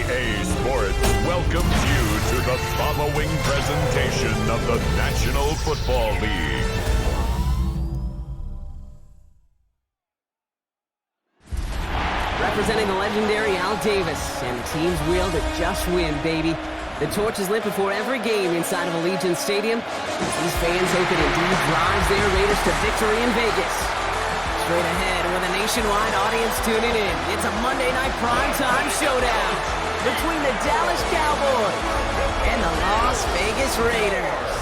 EA Sports welcomes you to the following presentation of the National Football League. Representing the legendary Al Davis and the team's will to just win, baby. The torch is lit before every game inside of Allegiant Stadium. These fans hope it indeed drives their Raiders to victory in Vegas. Straight ahead with a nationwide audience tuning in, it's a Monday night primetime showdown between the Dallas Cowboys and the Las Vegas Raiders.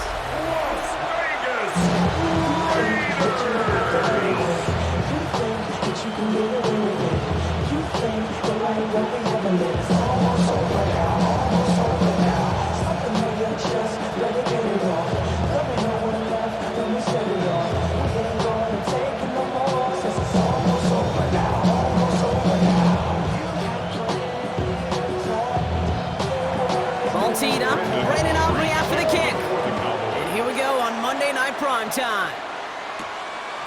Teed up, Brandon Aubrey after the kick. And here we go on Monday Night Primetime.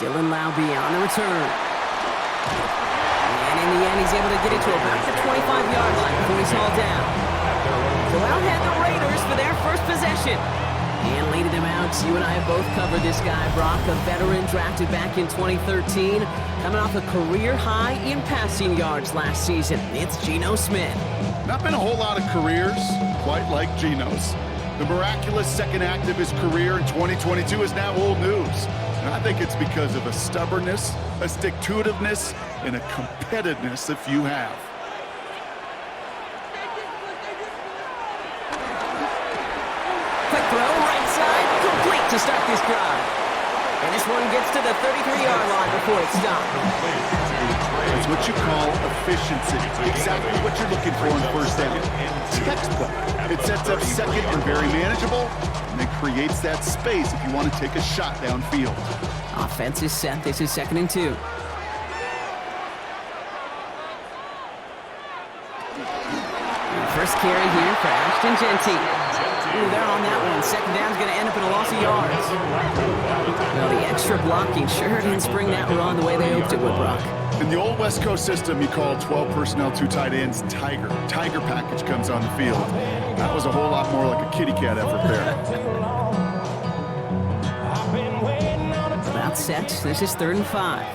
Dylan Laube on the return. And in the end, he's able to get it to about the 25-yard line before he's hauled down. So out head the Raiders for their first possession. And leading them out, you and I have both covered this guy, Brock, a veteran drafted back in 2013, coming off a career high in passing yards last season. It's Geno Smith. Not been a whole lot of careers quite like Geno's. The miraculous second act of his career in 2022 is now old news. And I think it's because of a stubbornness, a stick-to-itiveness, and a competitiveness that few have. Quick throw, right side, complete to start this drive. And this one gets to the 33-yard line before it's stopped. It's what you call efficiency. Exactly what you're looking for in first down. Textbook. It sets up second and very manageable, and it creates that space if you want to take a shot downfield. Offense is set. This is 2nd and 2. First carry here for Ashton Jeanty. Ooh, they're on that one. Second down's going to end up in a loss of yards. Well, the extra blocking sure didn't spring that run the way they hoped it would, Brock. In the old West Coast system, you call 12 personnel, 2 tight ends, Tiger. Tiger package comes on the field. That was a whole lot more like a kitty cat effort there. About set. This is 3rd and 5.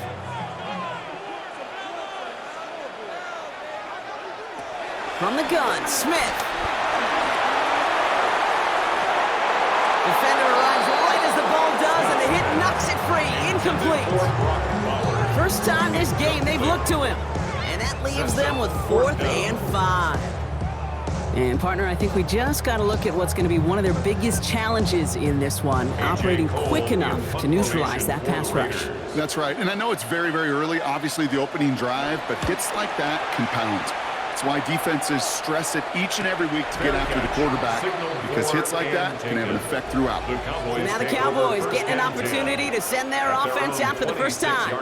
From the gun, Smith. Defender arrives right as the ball does, and the hit knocks it free. Incomplete. First time this game they've looked to him. And that leaves them with 4th and 5. And, partner, I think we just got to look at what's going to be one of their biggest challenges in this one, operating quick enough to neutralize that pass rush. That's right. And I know it's very, very early, obviously the opening drive, but hits like that compound. That's why defenses stress it each and every week to get after the quarterback, because hits like that can have an effect throughout. So now the Cowboys getting an opportunity to send their offense out for the first time.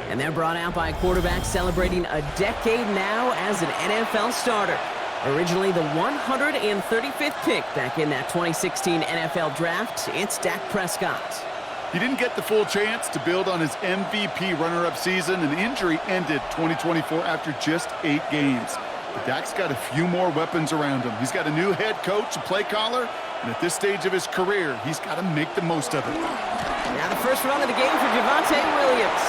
And they're brought out by a quarterback celebrating a decade now as an NFL starter. Originally the 135th pick back in that 2016 NFL Draft, it's Dak Prescott. He didn't get the full chance to build on his MVP runner-up season. An injury ended 2024 after just 8 games. But Dak's got a few more weapons around him. He's got a new head coach, a play caller, and at this stage of his career, he's got to make the most of it. Now the first run of the game for Javonte Williams.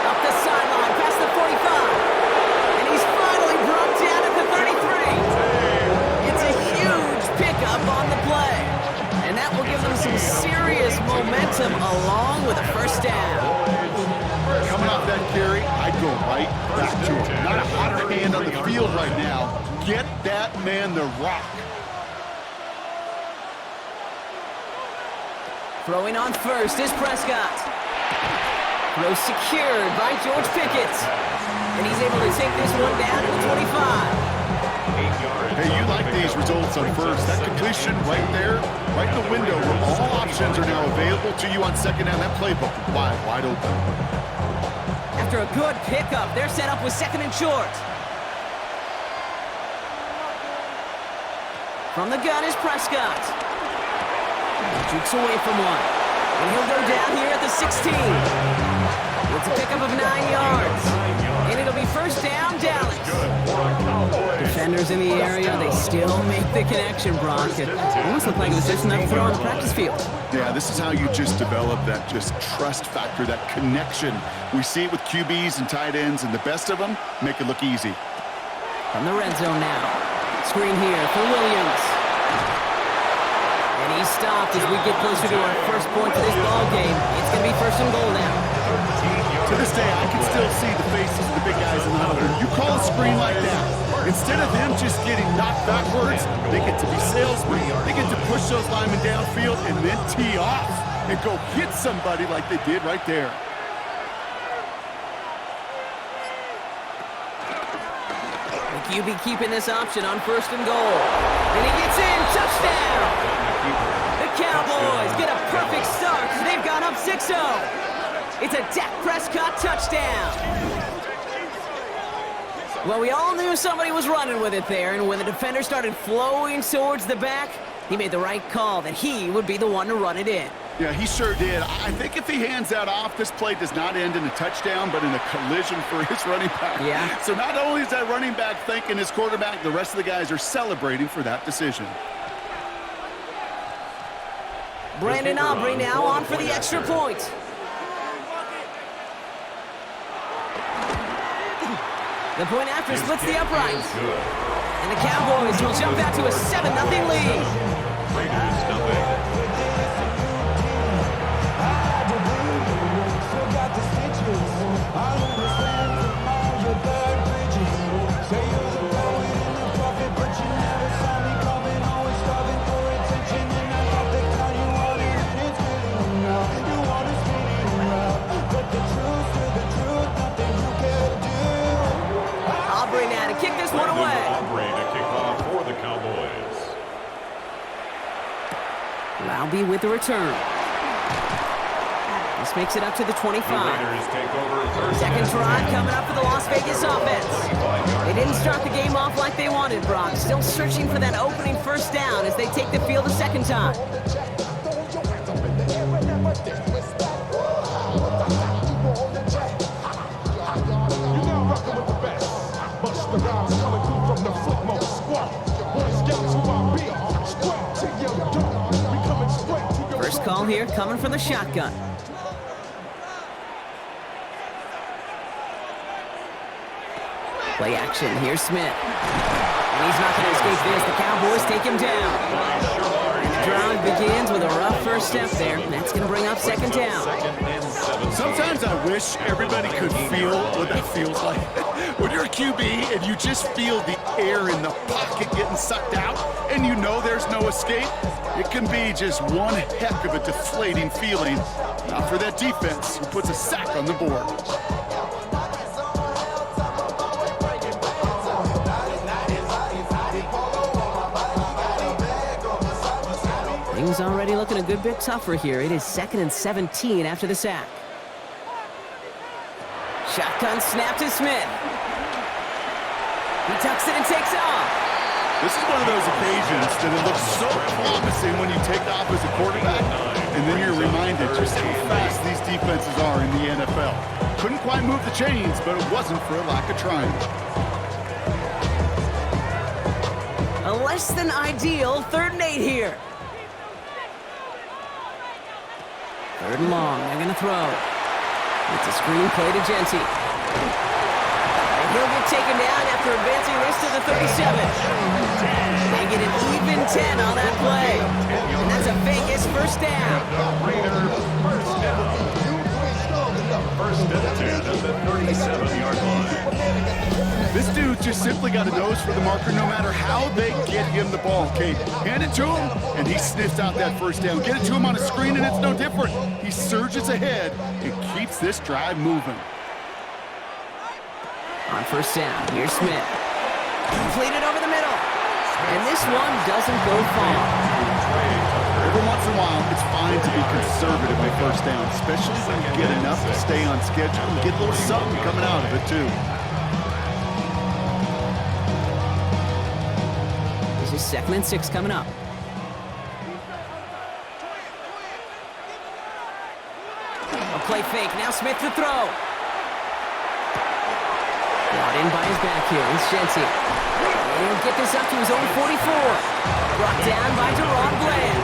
Up the sideline, past the 45. And he's finally brought down at the 33. It's a huge pickup on the play. And that will give them some serious momentum along with a first down. Coming off that carry, I'd go right back to him. Not a hotter hand on the field right now. Get that man the rock. Throwing on first is Prescott. Throw secured by George Pickett. And he's able to take this one down to the 25. Hey, you like these results on first. That completion right there, right in the window where all options are now available to you on second down. That playbook is wide open. After a good pickup, they're set up with 2nd and short. From the gun is Prescott. Jukes away from one. And he'll go down here at the 16. It's a pickup of 9 yards. And it'll be first down, Dallas. defenders in the area, they still make the connection, Brock. It almost looked like it was just another throw on the practice field. Yeah, this is how you just develop that just trust factor, that connection. We see it with QBs and tight ends, and the best of them make it look easy. From the red zone now. Screen here for Williams. And he's stopped as we get closer to our first point of this ball game. It's going to be first and goal now. To this day, I can still see the faces of the big guys in the huddle. You call a screen like that, instead of them just getting knocked backwards, they get to be salesmen. They get to push those linemen downfield and then tee off and go hit somebody like they did right there. The QB keeping this option on first and goal. And he gets in. Touchdown! The Cowboys get a perfect start because they've gone up 6-0. It's a Dak Prescott touchdown. Well, we all knew somebody was running with it there, and when the defender started flowing towards the back, he made the right call that he would be the one to run it in. Yeah, he sure did. I think if he hands that off, this play does not end in a touchdown, but in a collision for his running back. Yeah. So not only is that running back thanking his quarterback, the rest of the guys are celebrating for that decision. Brandon Aubrey now on for the extra point. The point after splits the uprights. And the Cowboys will jump out to a 7-0 lead. Raiders nothing. Aubrey now to kick this one away. Aubrey to kick off for the Cowboys. Laube with the return. This makes it up to the 25. Raiders take over Second drive coming up for the Las Vegas offense. They didn't start the game off like they wanted, Brock. Still searching for that opening first down as they take the field a second time. First call here coming from the shotgun. Play action. Here's Smith. And he's not going to escape this. The Cowboys take him down. And the drive begins with a rough first step there. That's going to bring up second down. Sometimes I wish everybody could feel what that feels like. When you're a QB and you just feel the air in the pocket getting sucked out and you know there's no escape, it can be just one heck of a deflating feeling. Now for that defense who puts a sack on the board. Things already looking a good bit tougher here. It is 2nd and 17 after the sack. Shotgun snap to Smith. He tucks it and takes off. This is one of those occasions that it looks so promising when you take off as a quarterback, and then you're reminded just how fast these defenses are in the NFL. Couldn't quite move the chains, but it wasn't for a lack of trying. A less than ideal 3rd and 8 here. 3rd and long. They're going to throw. It's a screen play to Genty. And he'll get taken down after advancing this to the 37. They get an even 10 on that play. And that's a Vegas first down. First and 10 at the 37-yard line. This dude just simply got a nose for the marker no matter how they get him the ball. Okay, hand it to him, and he sniffs out that first down. Get it to him on a screen, and it's no different. He surges ahead and keeps this drive moving. On first down, here's Smith. Completed over the middle. And this one doesn't go far. Every once in a while, it's fine to be conservative with first down, especially when you get enough to stay on schedule and get a little something coming out of it, too. This is 2nd and 6 coming up. A play fake. Now Smith to throw. Brought in by his back here. It's Genty. He'll he'll get this up to his own 44. Brought down by Deron Bland.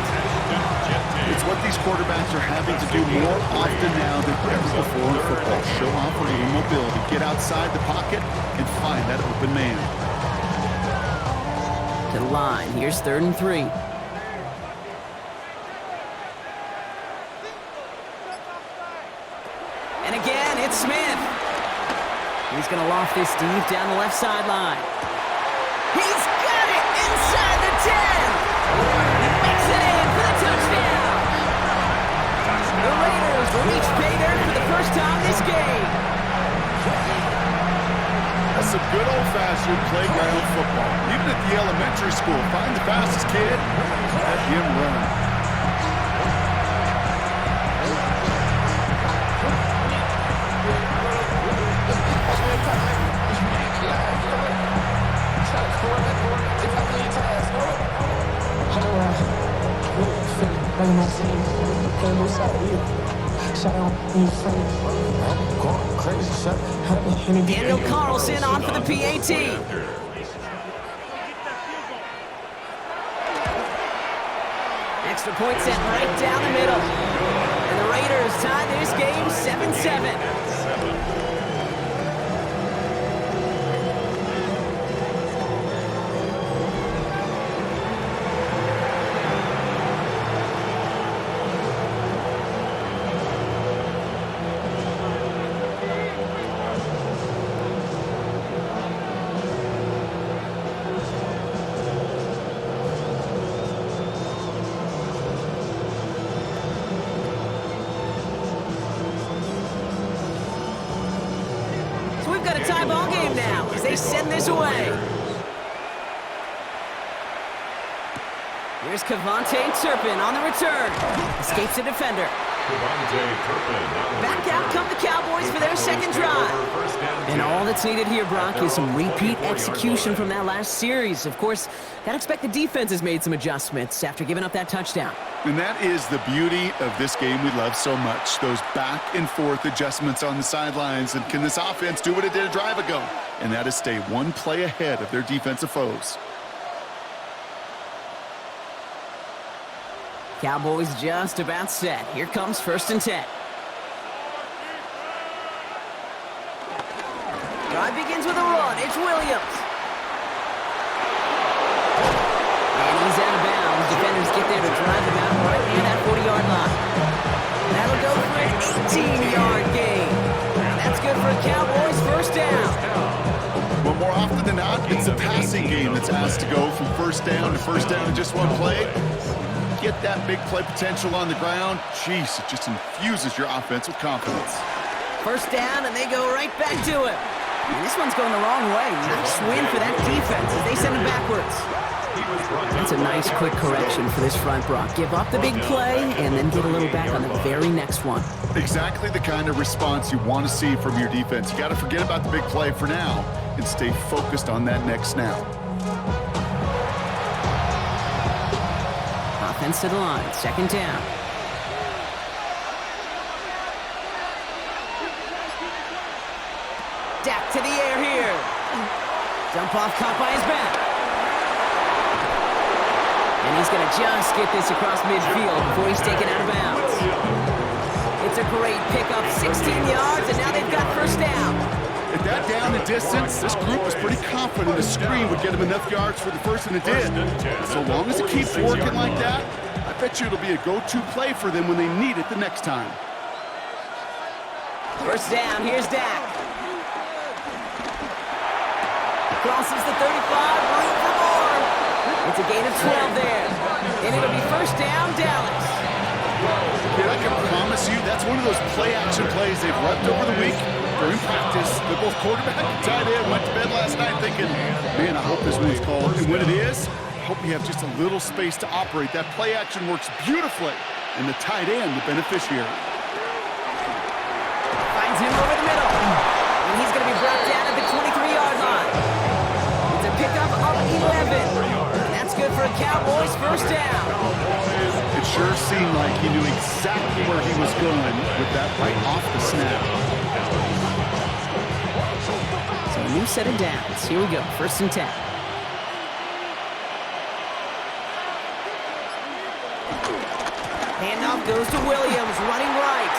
It's what these quarterbacks are having to do more often now than ever before in football. Show off a little mobility, get outside the pocket, and find that open man. To the line, here's 3rd and 3. And again, it's Smith. He's going to loft this deep down the left sideline. He's got it inside the 10. He makes it in for the touchdown. The Raiders will each pay dirt for the first time this game. That's some good old-fashioned playground football. Even at the elementary school, find the fastest kid, let him run. Daniel Carlson on for the PAT. Extra point set right down the middle. And the Raiders tie this game 7-7. Got a tie ball game now as they send this away. Here's Kevontae Turpin on the return. Escapes the defender. Back out come the Cowboys for their second drive. And all that's needed here, Brock, is some repeat execution from that last series. Of course, gotta expect the defense has made some adjustments after giving up that touchdown. And that is the beauty of this game we love so much. Those back and forth adjustments on the sidelines. And can this offense do what it did a drive ago? And that is stay one play ahead of their defensive foes. Cowboys just about set. Here comes 1st and 10. Drive begins with a run. It's Williams. And he's out of bounds. Defenders get there to drive him out right near that 40-yard line. That'll go for an 18-yard gain. And that's good for a Cowboys first down. Well, more often than not, it's the passing game that's asked to go from first down to first down in just one play. Get that big play potential on the ground. Jeez, it just infuses your offense with confidence. First down, and they go right back to him. And this one's going the wrong way. Nice win for that defense as they send him backwards. That's a nice quick correction for this front, Brock. Give up the big play and then get a little back on the very next one. Exactly the kind of response you want to see from your defense. You got to forget about the big play for now and stay focused on that next snap. Offense to the line, 2nd down. Dak to the air here. Dump off caught by his back. And he's going to just get this across midfield before he's taken out of bounds. It's a great pickup, 16 yards, and now they've got first down. At that down and distance, this group was pretty confident the screen would get him enough yards for the first, and it did. So long as it keeps working like that, I bet you it'll be a go-to play for them when they need it the next time. First down, here's Dak. Crosses the 35, room for more. It's a gain of 12 there. And it'll be first down, Dallas. Yeah, I can promise you that's one of those play-action plays they've repped over the week. During practice, they're both quarterback and tight end. Went to bed last night thinking, man, I hope this one's called. And when it is, I hope you have just a little space to operate. That play action works beautifully, and the tight end, the beneficiary. Finds him over the middle. And he's going to be brought down at the 23-yard line. It's a pickup of 11. And that's good for a Cowboys first down. It sure seemed like he knew exactly where he was going with that right off the snap. So a new set of downs. Here we go, 1st and 10. Handoff goes to Williams, running right.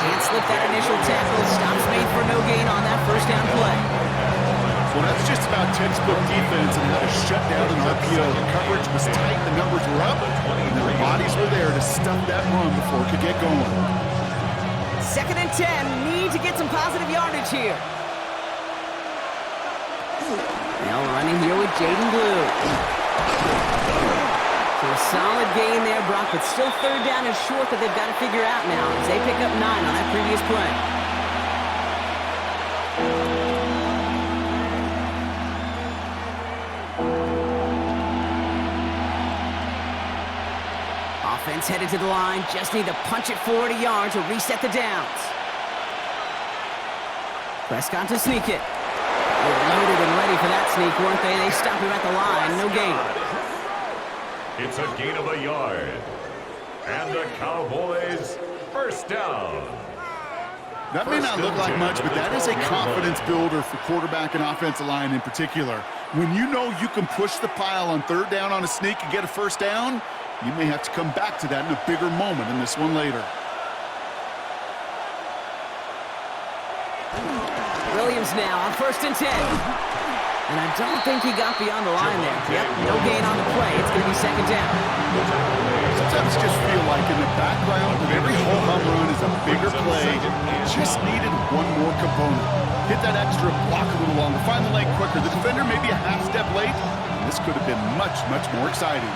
Can't slip that initial tackle. Stops made for no gain on that first down play. Well, that's just about textbook defense and how to shut down an RPO. The coverage was tight, the numbers were up, and their bodies were there to stuff that run before it could get going. 2nd and 10, need to get some positive yardage here. Now running here with Jaden Blue. So a solid gain there, Brock, but still 3rd down and short that they've got to figure out now as they pick up 9 on that previous play. Offense headed to the line, just need to punch it 40 yards to reset the downs. Prescott to sneak it. They were loaded and ready for that sneak, weren't they? They stop him at the line, no gain. It's a gain of a yard. And the Cowboys, first down. That may not look like much, but that is a confidence builder for quarterback and offensive line in particular. When you know you can push the pile on 3rd down on a sneak and get a first down, you may have to come back to that in a bigger moment in this one later. Williams now on 1st and 10. And I don't think he got beyond the line there. Yep, no gain on the play. It's going to be 2nd down. Sometimes just feel like in the background of every ho-hum run is a bigger play. It just needed one more component. Hit that extra, block a little longer, find the leg quicker. The defender may be a half step late, and this could have been much, much more exciting.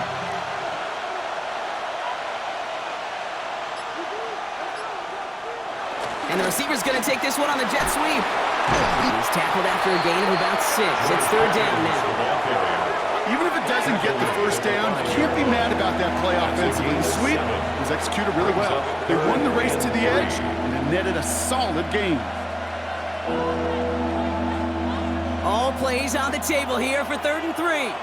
And the receiver's going to take this one on the jet sweep. He's tackled after a gain of about 6. It's 3rd down now. Even if it doesn't get the first down, you can't be mad about that play offensively. The sweep was executed really well. They won the race to the edge, and it netted a solid gain. All plays on the table here for 3rd and 3.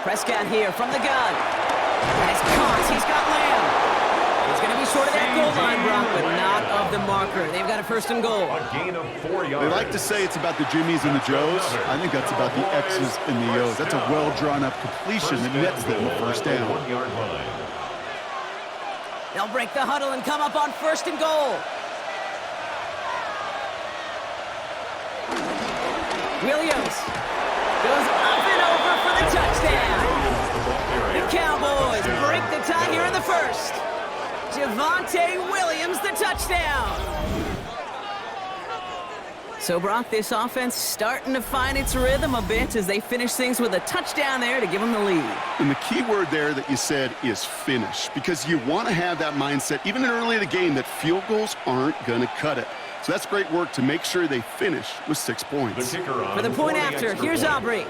Prescott here from the gun. Has caught. He's got Lamb. He's going to be short of that goal line, Brock, but not of the marker. They've got a 1st and goal. A gain of 4 yards. They like to say it's about the Jimmies and the Joes. I think that's about the X's and the O's. That's a well-drawn-up completion that nets them the first down. They'll break the huddle and come up on 1st and goal. Williams goes up and over for the touchdown. The Cowboys break the tie here in the 1st. Javonte Williams, the touchdown. So, Brock, this offense starting to find its rhythm a bit as they finish things with a touchdown there to give them the lead. And the key word there that you said is finish, because you want to have that mindset, even early in the game, that field goals aren't going to cut it. So that's great work to make sure they finish with 6 points. For the point after, here's Aubrey.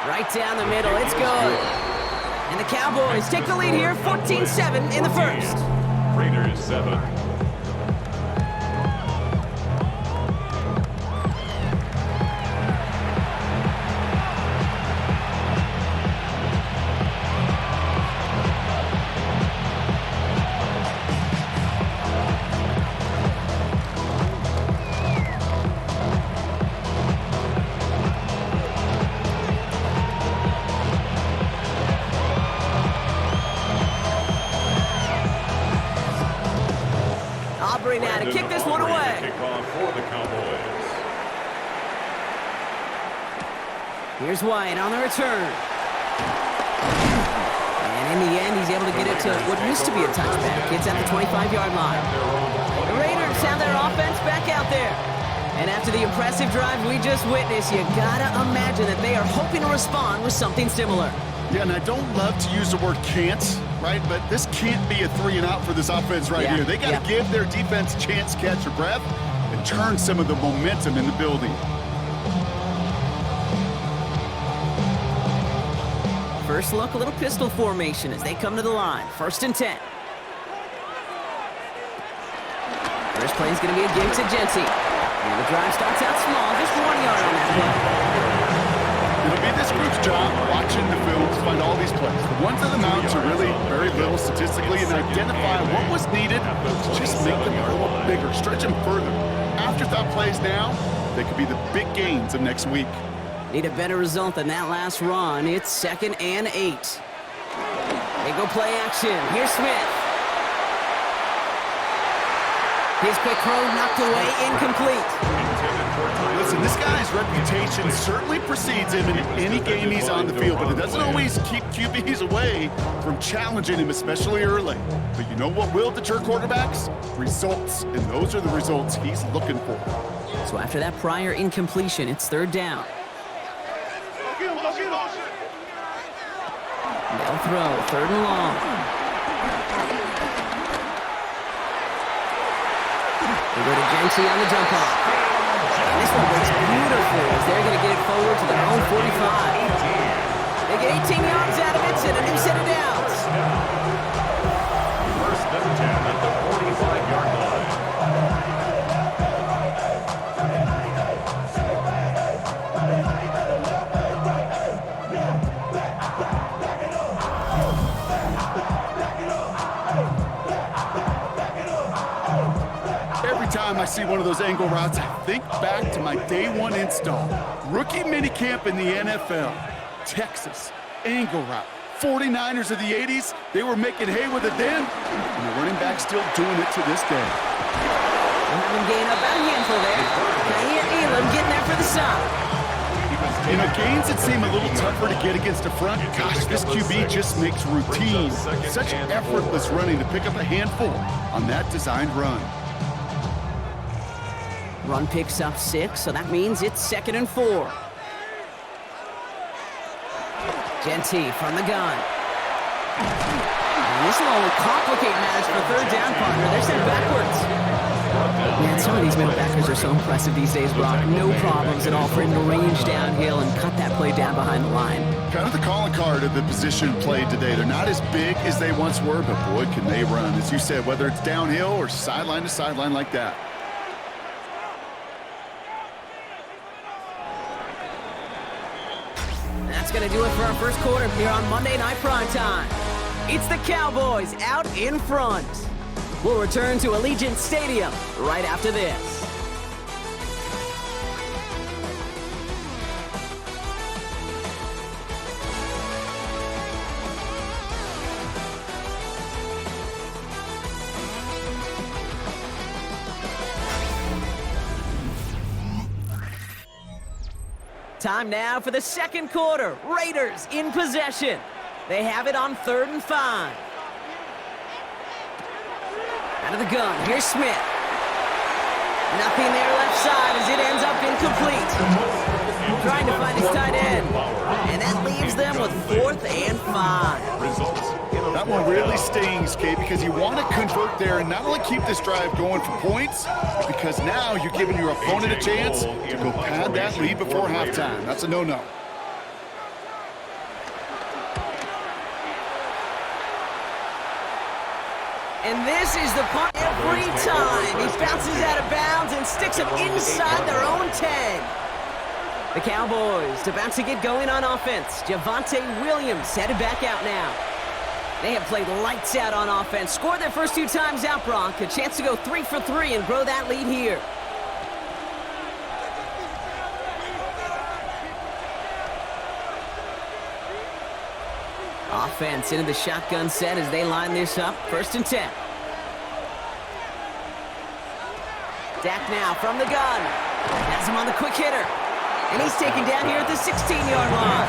Right down the middle, it's good. And the Cowboys take the lead here, 14-7 in the 1st. Raiders 7. Now to kick this one away. Kickoff for the Cowboys. Here's White on the return. And in the end, he's able to get it to what used to be a touchback. It's at the 25-yard line. The Raiders have their offense back out there. And after the impressive drive we just witnessed, you gotta imagine that they are hoping to respond with something similar. Yeah, and I don't love to use the word can't, right? But this can't be a 3-and-out for this offense right here. They got to give their defense a chance to catch their breath and turn some of the momentum in the building. First look, a little pistol formation as they come to the line. 1st and 10. First play is going to be a give to Jency. And the drive starts out small, just 1 yard on that play. It'll be this group's job watching the film to find all these plays. The ones that amount to really very little statistically and identify what was needed to just make them a little bigger, stretch them further. Afterthought plays now, They could be the big gains of next week. Need a better result than that last run. It's 2nd and 8. They go play action. Here's Smith. His quick throw knocked away, incomplete. Listen, this guy's reputation certainly precedes him in any game he's on the field, but it doesn't always keep QBs away from challenging him, especially early. But you know what will deter quarterbacks? Results, and those are the results he's looking for. So after that prior incompletion, it's 3rd down. They'll throw, 3rd and long. They go to Genty on the dump off. And this one looks beautiful as they're going to get it forward to their own 45. They get 18 yards out of it and a new set of downs. 1st and 10 at the 45-yard line. Every time I see one of those angle routes, I think back to my day one install. Rookie minicamp in the NFL. Texas, angle route. 49ers of the 80s, they were making hay with it then, and the running back's still doing it to this day. We'll have him gain up about a handful there. Kair Elam getting there for the stop. You know, gains that seem a little tougher to get against a front, gosh, this QB just makes routine. Such effortless running to pick up a handful on that designed run. Run picks up 6, so that means it's 2nd and 4. Genty from the gun. And this will only complicate matters for 3rd down, partner. They're sent backwards. Man, some of these middle backers are so impressive these days, Brock. No problems at all for him to range downhill and cut that play down behind the line. Kind of the calling card of the position played today. They're not as big as they once were, but boy, can they run. As you said, whether it's downhill or sideline to sideline like that. That's going to do it for our first quarter here on Monday Night Primetime. It's the Cowboys out in front. We'll return to Allegiant Stadium right after this. Time now for the second quarter. Raiders in possession. They have it on 3rd and 5. Out of the gun, here's Smith. Nothing there left side as it ends up incomplete. Trying to find his tight end. And that leaves them with 4th and 5. That one really stings, Kate, because you want to convert there and not only keep this drive going for points, because now you're giving your opponent a chance to go pad that lead before halftime. That's a no-no. And this is the punt every time. He bounces out of bounds and sticks him inside their own 10. The Cowboys about to get going on offense. Javonte Williams headed back out now. They have played lights out on offense. Scored their first 2 times out, Brock. A chance to go 3 for 3 and grow that lead here. Offense into the shotgun set as they line this up. 1st and 10. Dak now from the gun. Has him on the quick hitter. And he's taken down here at the 16-yard line.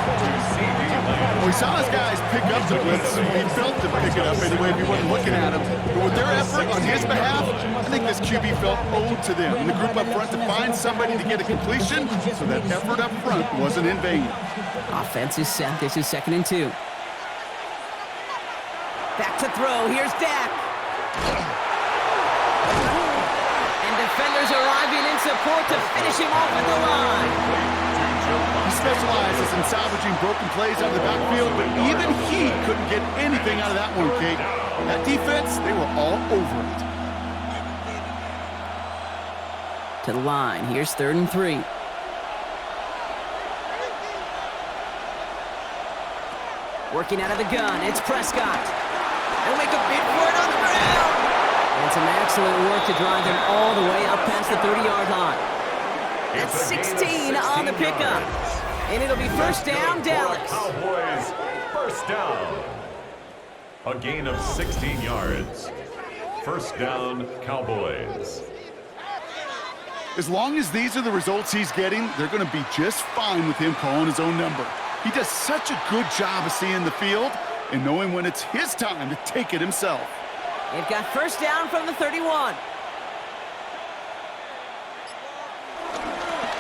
Well, we saw his guys pick up the blitz. He felt to pick it up anyway if he wasn't looking at him. But with their effort on his behalf, I think this QB felt owed to them. And the group up front to find somebody to get a completion so that effort up front wasn't in vain. Offense is set. This is 2nd and 2. Back to throw. Here's Dak. And defenders arriving in support to finish him off at the line. He specializes in salvaging broken plays out of the backfield, but even he couldn't get anything out of that one, Kate. That defense, they were all over it. To the line. Here's 3rd and 3. Working out of the gun. It's Prescott. They'll make a big for it on the ground. And some excellent work to drive them all the way up past the 30-yard line. That's 16 on the pickup. And it'll be first down, Dallas. Cowboys, first down. A gain of 16 yards. First down, Cowboys. As long as these are the results he's getting, they're going to be just fine with him calling his own number. He does such a good job of seeing the field and knowing when it's his time to take it himself. They've got first down from the 31.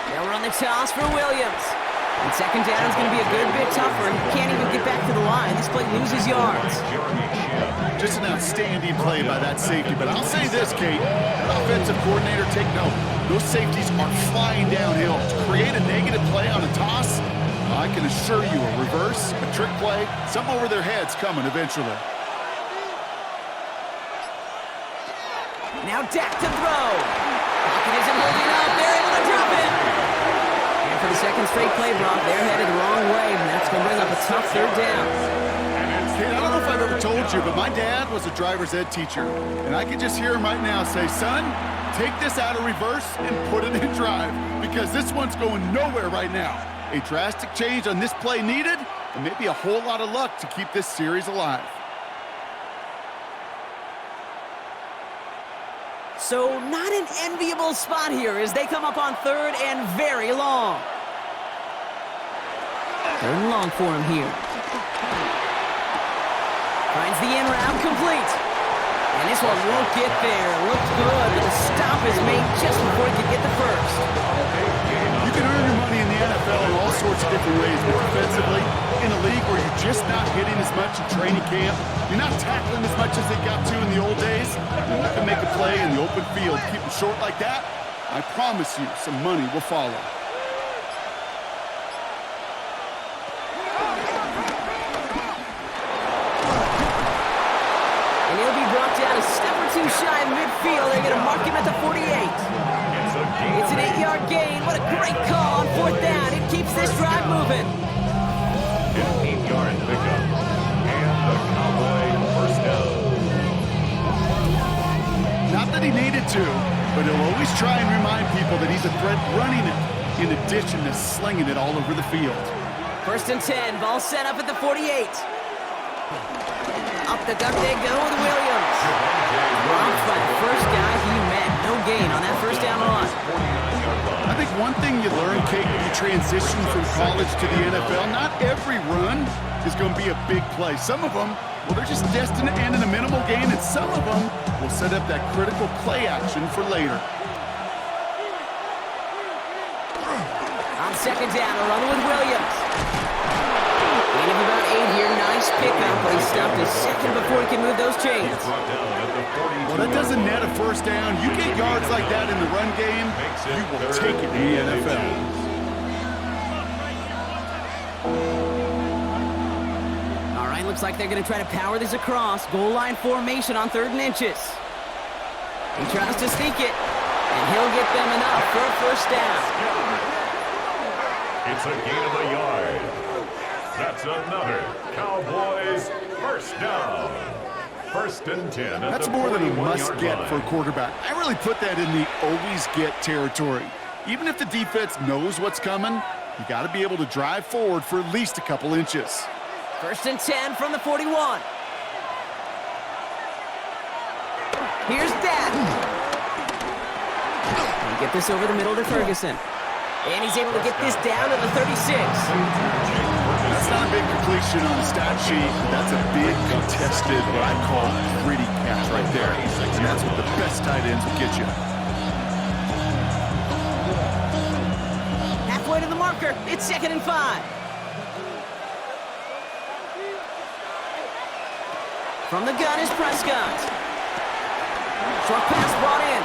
They'll run the toss for Williams. And second down is going to be a good bit tougher. He can't even get back to the line. This play loses yards. Just an outstanding play by that safety. But I'll say this, Kate. That offensive coordinator, take note. Those safeties are flying downhill. To create a negative play on a toss, I can assure you a reverse, a trick play, something over their heads coming eventually. Now Dak to throw. Pocket isn't holding up. They're able to drop it. And for the second straight play, Brock, they're headed the wrong way, and that's going to bring up a tough third down. Kate, I don't know if I've ever told you, but my dad was a driver's ed teacher, and I can just hear him right now say, son, take this out of reverse and put it in drive, because this one's going nowhere right now. A drastic change on this play needed, and maybe a whole lot of luck to keep this series alive. So not an enviable spot here as they come up on third and very long. Third and long for him here. Finds the in route complete. And this one won't get there. Looked good, but the stop is made just before he could get the first. You can earn your money in the NFL in all sorts of different ways, but defensively, in a league where you're just not hitting as much in training camp, you're not tackling as much as they got to in the old days, and you can make a play in the open field. Keep it short like that, I promise you some money will follow. And he'll be brought down a step or two shy of midfield. They're going to mark him at the 48. It's an 8-yard gain. What a great call on fourth down. It keeps this drive moving. 15-yard pickup. And the Cowboy first down. Not that he needed to, but he'll always try and remind people that he's a threat running it, in addition to slinging it all over the field. First and 10. Ball set up at the 48. Up the gut they go with Williams. Robbed by the first guy he met. No gain on that first down run. I think one thing you learn, Kate, when you transition from college to the NFL, not every run is going to be a big play. Some of them, well, they're just destined to end in a minimal gain, and some of them will set up that critical play action for later. On second down, a run with Williams. Gain of about 8 here. Nice pickup, but he stopped a second before he can move those chains. Well, that doesn't net a first down. You get yards like that in the run game, you will take it in the NFL. All right, looks like they're going to try to power this across. Goal line formation on 3rd and inches. He tries to sneak it, and he'll get them enough for a first down. It's a gain of a yard. That's another Cowboys first down. First and 10. That's more than a must-get for a quarterback. I really put that in the always-get territory. Even if the defense knows what's coming, you got to be able to drive forward for at least a couple inches. First and 10 from the 41. Here's Dak. And get this over the middle to Ferguson. And he's able to get this down to the 36. That's not a big completion on the stat sheet. That's a big contested, what I call gritty catch right there. And that's what the best tight ends will get you. Halfway to the marker. It's 2nd and 5. From the gun is Prescott. Short pass brought in.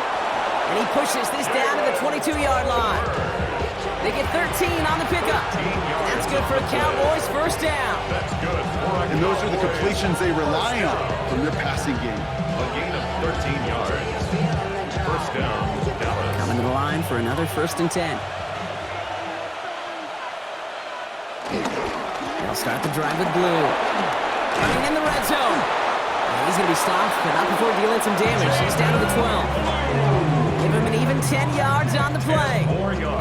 And he pushes this down to the 22-yard line. They get 13 on the pickup. That's good for a Cowboys first down. That's good. And those are the completions they rely on from their passing game. A gain of 13 yards. First down, Dallas. Coming to the line for another 1st and 10. They'll start the drive with Blue. Running in the red zone. And he's going to be stopped, but not before dealing some damage. He's down to the 12. Give him an even 10 10 yards on the play.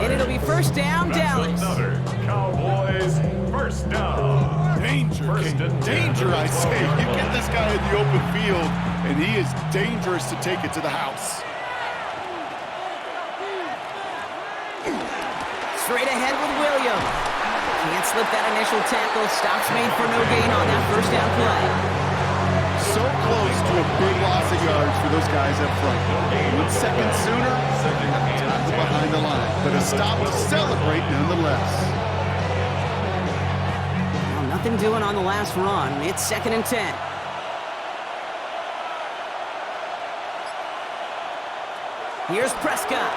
And it'll be first down, Dallas. Another Cowboys first down. Danger, danger, I say. You get this guy in the open field, and he is dangerous to take it to the house. Straight ahead with Williams. Can't slip that initial tackle. Stops made for no gain on that first down play. So close to a big loss of yards for those guys up front. 1 second sooner, tackle behind the line. But a stop to celebrate nonetheless. Well, nothing doing on the last run. It's 2nd and 10. Here's Prescott.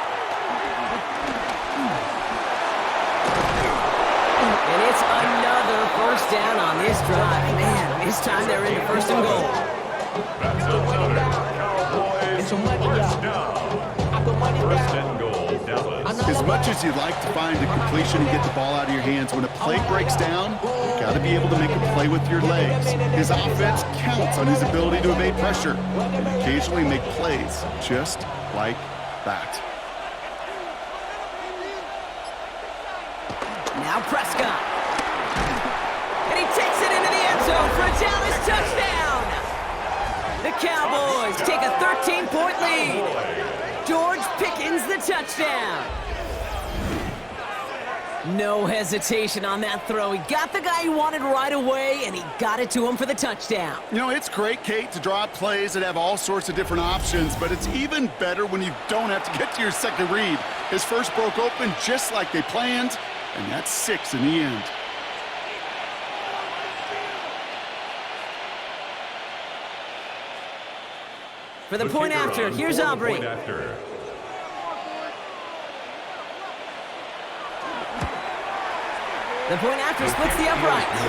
And it's another first down on this drive. Man, this time they're into 1st and goal. That's another Cowboys first down. 1st and goal, Dallas. As much as you'd like to find a completion and get the ball out of your hands, when a play breaks down, you've got to be able to make a play with your legs. His offense counts on his ability to evade pressure and occasionally make plays just like that. Now Prescott. And he takes it into the end zone for a Dallas touchdown. The Cowboys take a 13-point lead. George Pickens the touchdown. No hesitation on that throw. He got the guy he wanted right away, and he got it to him for the touchdown. You know, it's great, Kate, to draw up plays that have all sorts of different options, but it's even better when you don't have to get to your second read. His first broke open just like they planned, and that's 6 in the end. For the point after, here's Aubrey. The point after splits the uprights.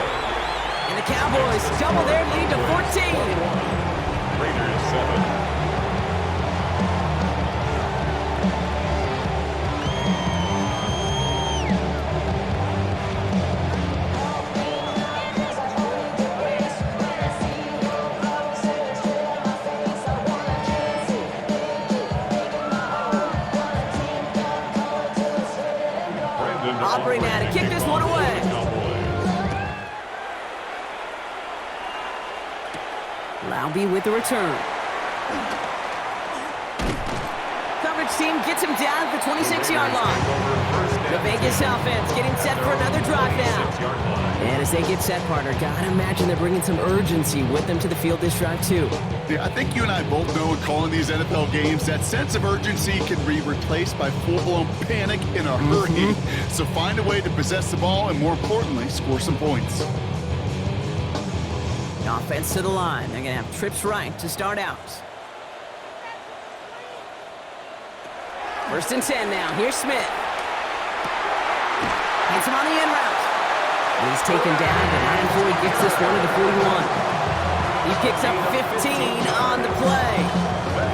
And the Cowboys double their lead to 14. Raiders 7. Aubrey now to kick this one away. Laube with the return. Coverage team gets him down at the 26-yard line. The Vegas offense getting set for another drive now. And as they get set, partner, gotta imagine they're bringing some urgency with them to the field this drive too. Yeah, I think you and I both know in calling these NFL games that sense of urgency can be replaced by full-blown panic in a hurry. So find a way to possess the ball and, more importantly, score some points. Offense to the line. They're gonna have trips right to start out. 1st and 10 now. Here's Smith. Hits him on the end route. He's taken down, but not before he gets this one to the 41. He picks up 15 on the play.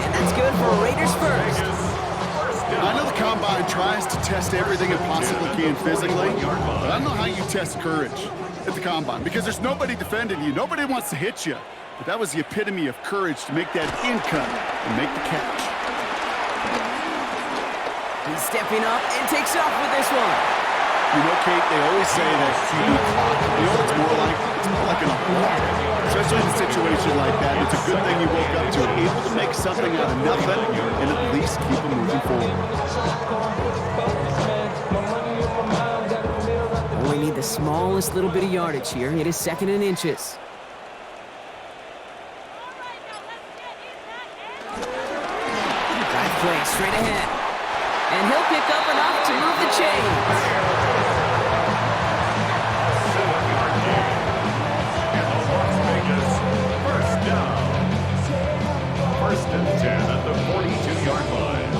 And that's good for Raiders first. I know the Combine tries to test everything it possibly can physically, but I don't know how you test courage at the Combine, because there's nobody defending you. Nobody wants to hit you. But that was the epitome of courage to make that in cut and make the catch. He's stepping up and takes off with this one. You know, Kate, they always say that QB clock, you know what it's more like an applause. Especially in a situation like that, it's a good thing you woke up to it, able to make something out of nothing and at least keep them moving forward. We need the smallest little bit of yardage here. It is 2nd and inches. Drive play straight ahead. And he'll pick up enough to move the chains. First and 10 at the 42-yard line.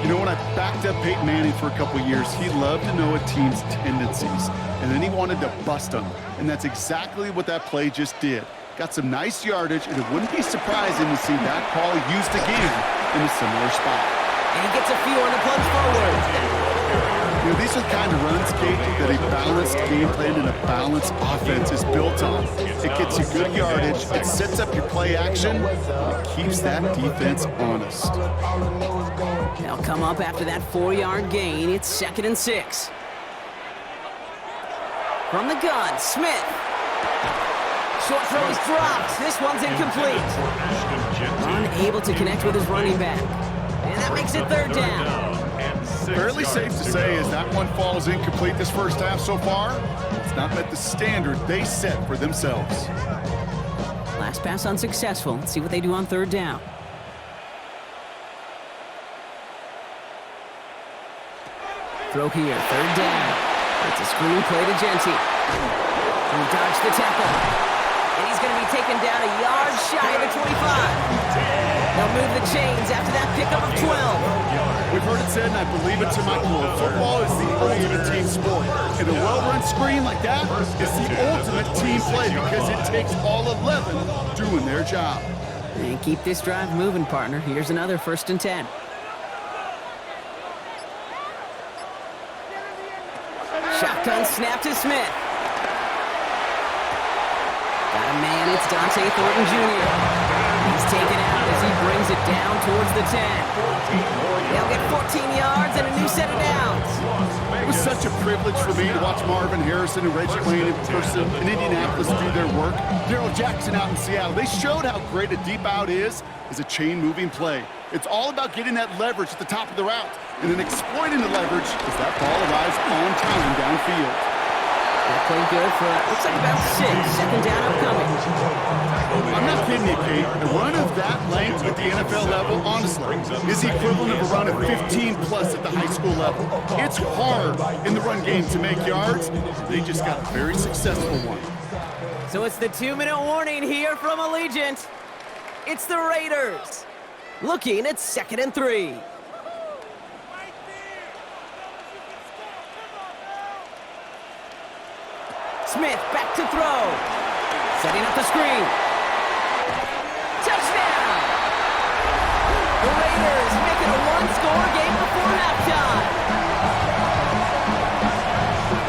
You know, when I backed up Peyton Manning for a couple years, he loved to know a team's tendencies, and then he wanted to bust them. And that's exactly what that play just did. Got some nice yardage, and it wouldn't be surprising to see that call used again in a similar spot. And he gets a few on the plunge forward. You know, these are the kind of runs, Kate, that a balanced game plan and a balanced offense is built on. It gets you good yardage, it sets up your play action, it keeps that defense honest. They'll come up after that 4-yard gain. It's 2nd and 6. From the gun, Smith. Short throw is dropped. This one's incomplete. Unable to connect with his running back. And that makes it 3rd down. Fairly safe to say as that one falls incomplete this first half so far, it's not met the standard they set for themselves. Last pass unsuccessful. Let's see what they do on 3rd down. Throw here, 3rd down. It's a screen play to Genty. He dodged the tackle. And he's going to be taken down a yard shy of the 25. They'll move the chains after that pickup of 12. We've heard it said, and I believe it to my core, football is the ultimate team sport. And a well-run screen like that is the ultimate team play because it takes all 11 doing their job. And keep this drive moving, partner. Here's another 1st and 10. Shotgun snap to Smith. Got a man, it's Dante Thornton Jr. He's taken out as he brings it down towards the 10. They'll get 14 yards and a new set of downs. It was such a privilege for me to watch Marvin Harrison and Reggie Wayne in person in Indianapolis do their work. Darrell Jackson out in Seattle. They showed how great a deep out is as a chain-moving play. It's all about getting that leverage at the top of the route and then exploiting the leverage as that ball arrives on time downfield. That played good for, looks like about 6. 2nd down upcoming. I'm not kidding you, Kate. A run of that length at the NFL level, honestly, is the equivalent of a run of 15-plus at the high school level. It's hard in the run game to make yards. They just got a very successful one. So it's the 2-minute warning here from Allegiant. It's the Raiders. Looking at 2nd and 3. Smith back to throw. Setting up the screen. Touchdown! The Raiders make it a one-score game before halftime.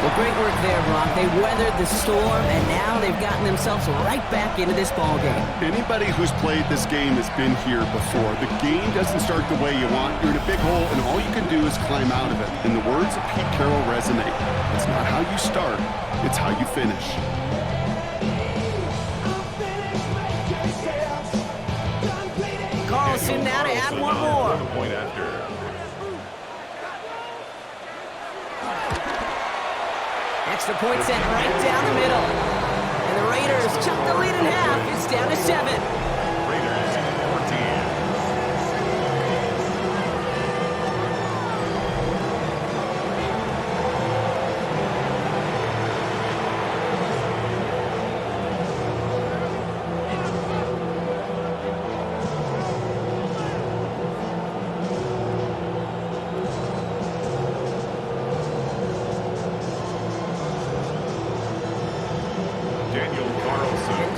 Well, great work there, Brock. They weathered the storm, and now they've gotten themselves right back into this ball game. Anybody who's played this game has been here before. The game doesn't start the way you want. You're in a big hole, and all you can do is climb out of it. And the words of Pete Carroll resonate. It's not how you start, it's how you finish. Carlson now to add one more. Extra point sent right down the middle. And the Raiders chop the lead in half. It's down to 7. Raiders 14.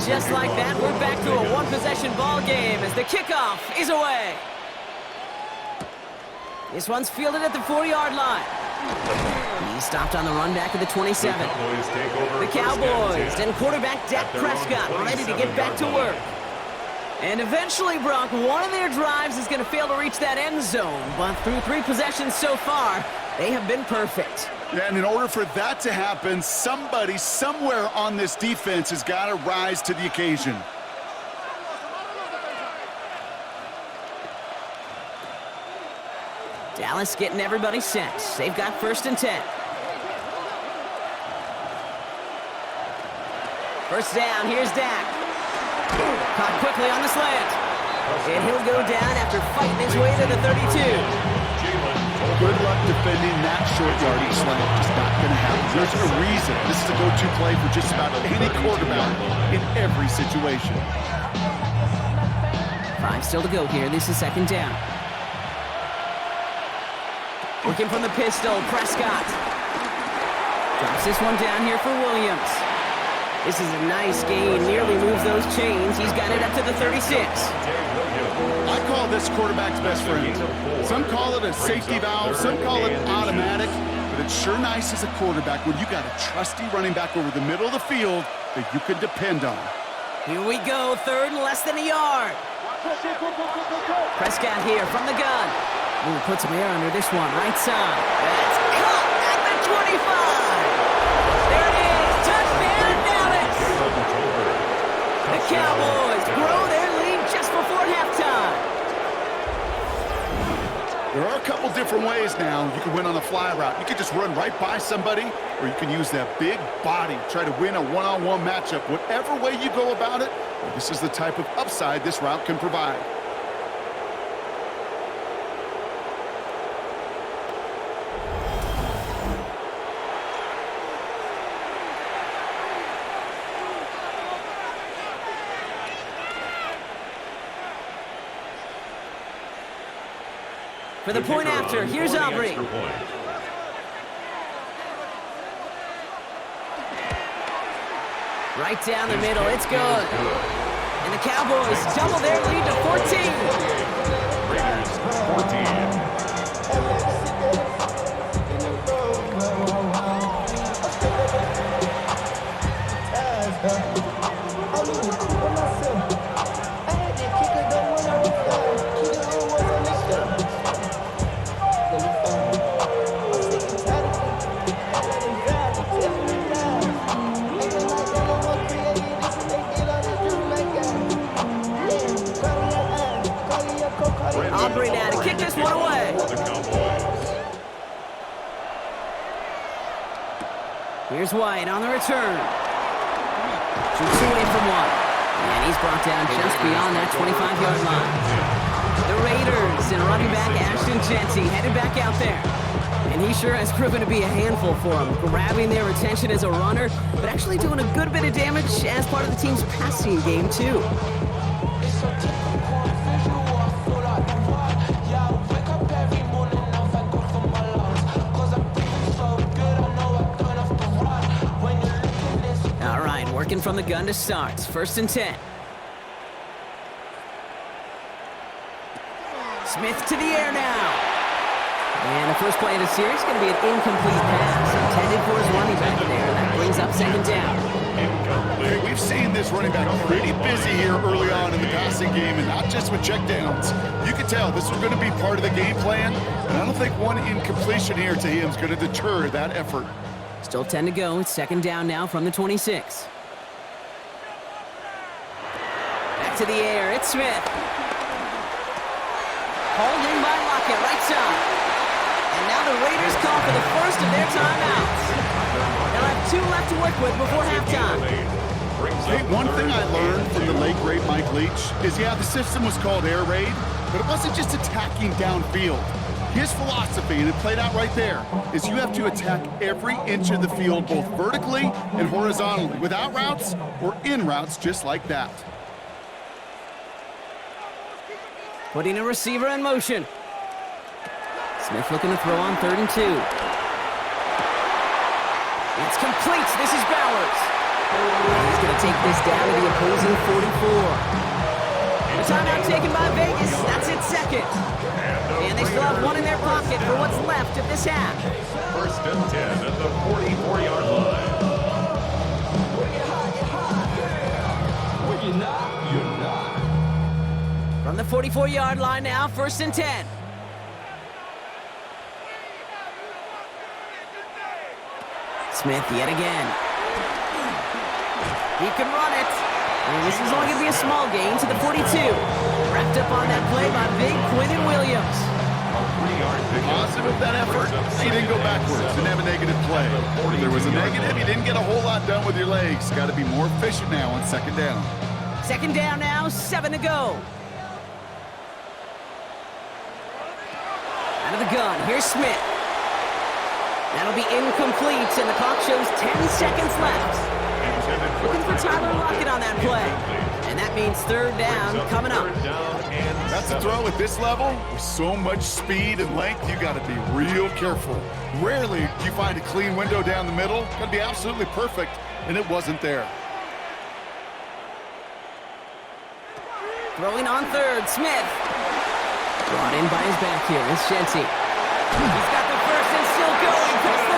Just like that, we're back to a one-possession ball game as the kickoff is away. This one's fielded at the 4-yard line. He stopped on the run back at the 27. The Cowboys and quarterback Dak Prescott ready to get back to work. And eventually, Brock, one of their drives is going to fail to reach that end zone. But through 3 possessions so far, they have been perfect. Yeah, and in order for that to happen, somebody somewhere on this defense has got to rise to the occasion. Dallas getting everybody set. They've got 1st and 10. First down, here's Dak. Caught quickly on the slant. And he'll go down after fighting his way to the 32. Good luck defending that short yardage slant. It's not going to happen. There's a reason. This is a go-to play for just about any quarterback in every situation. 5 still to go here. This is 2nd down. Working from the pistol, Prescott. Drops this one down here for Williams. This is a nice gain. Nearly moves those chains. He's got it up to the 36. I call this quarterback's best friend. Some call it a safety valve, some call it automatic. but it's sure nice as a quarterback when you got a trusty running back over the middle of the field that you can depend on. Here we go, third and less than a yard. Prescott here from the gun. Ooh, put some air under this one, right side. It's caught at the 25. There it is, touchdown Dallas. The Cowboys grow their lead just before halftime. There are a couple different ways now. You can win on a fly route. You can just run right by somebody, or you can use that big body, try to win a one-on-one matchup. Whatever way you go about it, this is the type of upside this route can provide. For the point after, here's Aubrey. Right down the middle, it's good. And the Cowboys double their lead to 14. Raiders 14. Aubrey now to kick this one away. Here's White on the return. Shoots away from one. And he's brought down just beyond that 25-yard line. The Raiders and running back Ashton Jeanty headed back out there. And he sure has proven to be a handful for them, grabbing their attention as a runner, but actually doing a good bit of damage as part of the team's passing game, too. All right, working from the gun to start. First and 10. Smith to the air now. And the first play of the series is going to be an incomplete pass intended for his running back there. That brings up second down. Hey, we've seen this running back pretty busy here early on in the passing game, and not just with checkdowns. You can tell this was going to be part of the game plan, and I don't think one incompletion here to him is going to deter that effort. Still 10 to go. It's second down now from the 26. Back to the air. It's Smith. Hauled in by Lockett, right side. And now the Raiders call for the first of their timeouts. They'll have 2 left to work with before halftime. Hey, one thing I learned from the late, great Mike Leach is, yeah, the system was called air raid, but it wasn't just attacking downfield. His philosophy, and it played out right there, is you have to attack every inch of the field, both vertically and horizontally, without routes or in routes just like that. Putting a receiver in motion. Smith looking to throw on 3rd and 2. It's complete. This is Bowers. He's going to take this down to the opposing 44. The timeout taken by Vegas. That's its second. And they still have one in their pocket for what's left of this half. First and 10 at the 44-yard line. From the 44-yard line now, 1st and 10. Smith yet again. He can run it. And this is only going to be a small gain to the 42. Wrapped up on that play by Big Quinnen Williams. Positive that effort. He didn't go backwards. Didn't have a negative play. If there was a negative, you didn't get a whole lot done with your legs. Got to be more efficient now on second down. Second down now, 7 to go. Out of the gun, here's Smith. That'll be incomplete, and the clock shows 10 seconds left. Looking for Tyler Lockett on that play. And that means 3rd down coming up. That's a throw at this level. With so much speed and length, you got to be real careful. Rarely do you find a clean window down the middle. Got to be absolutely perfect, and it wasn't there. Throwing on 3rd, Smith. Brought in by his back here. It's Jeanty. He's got the first and still going. Puts the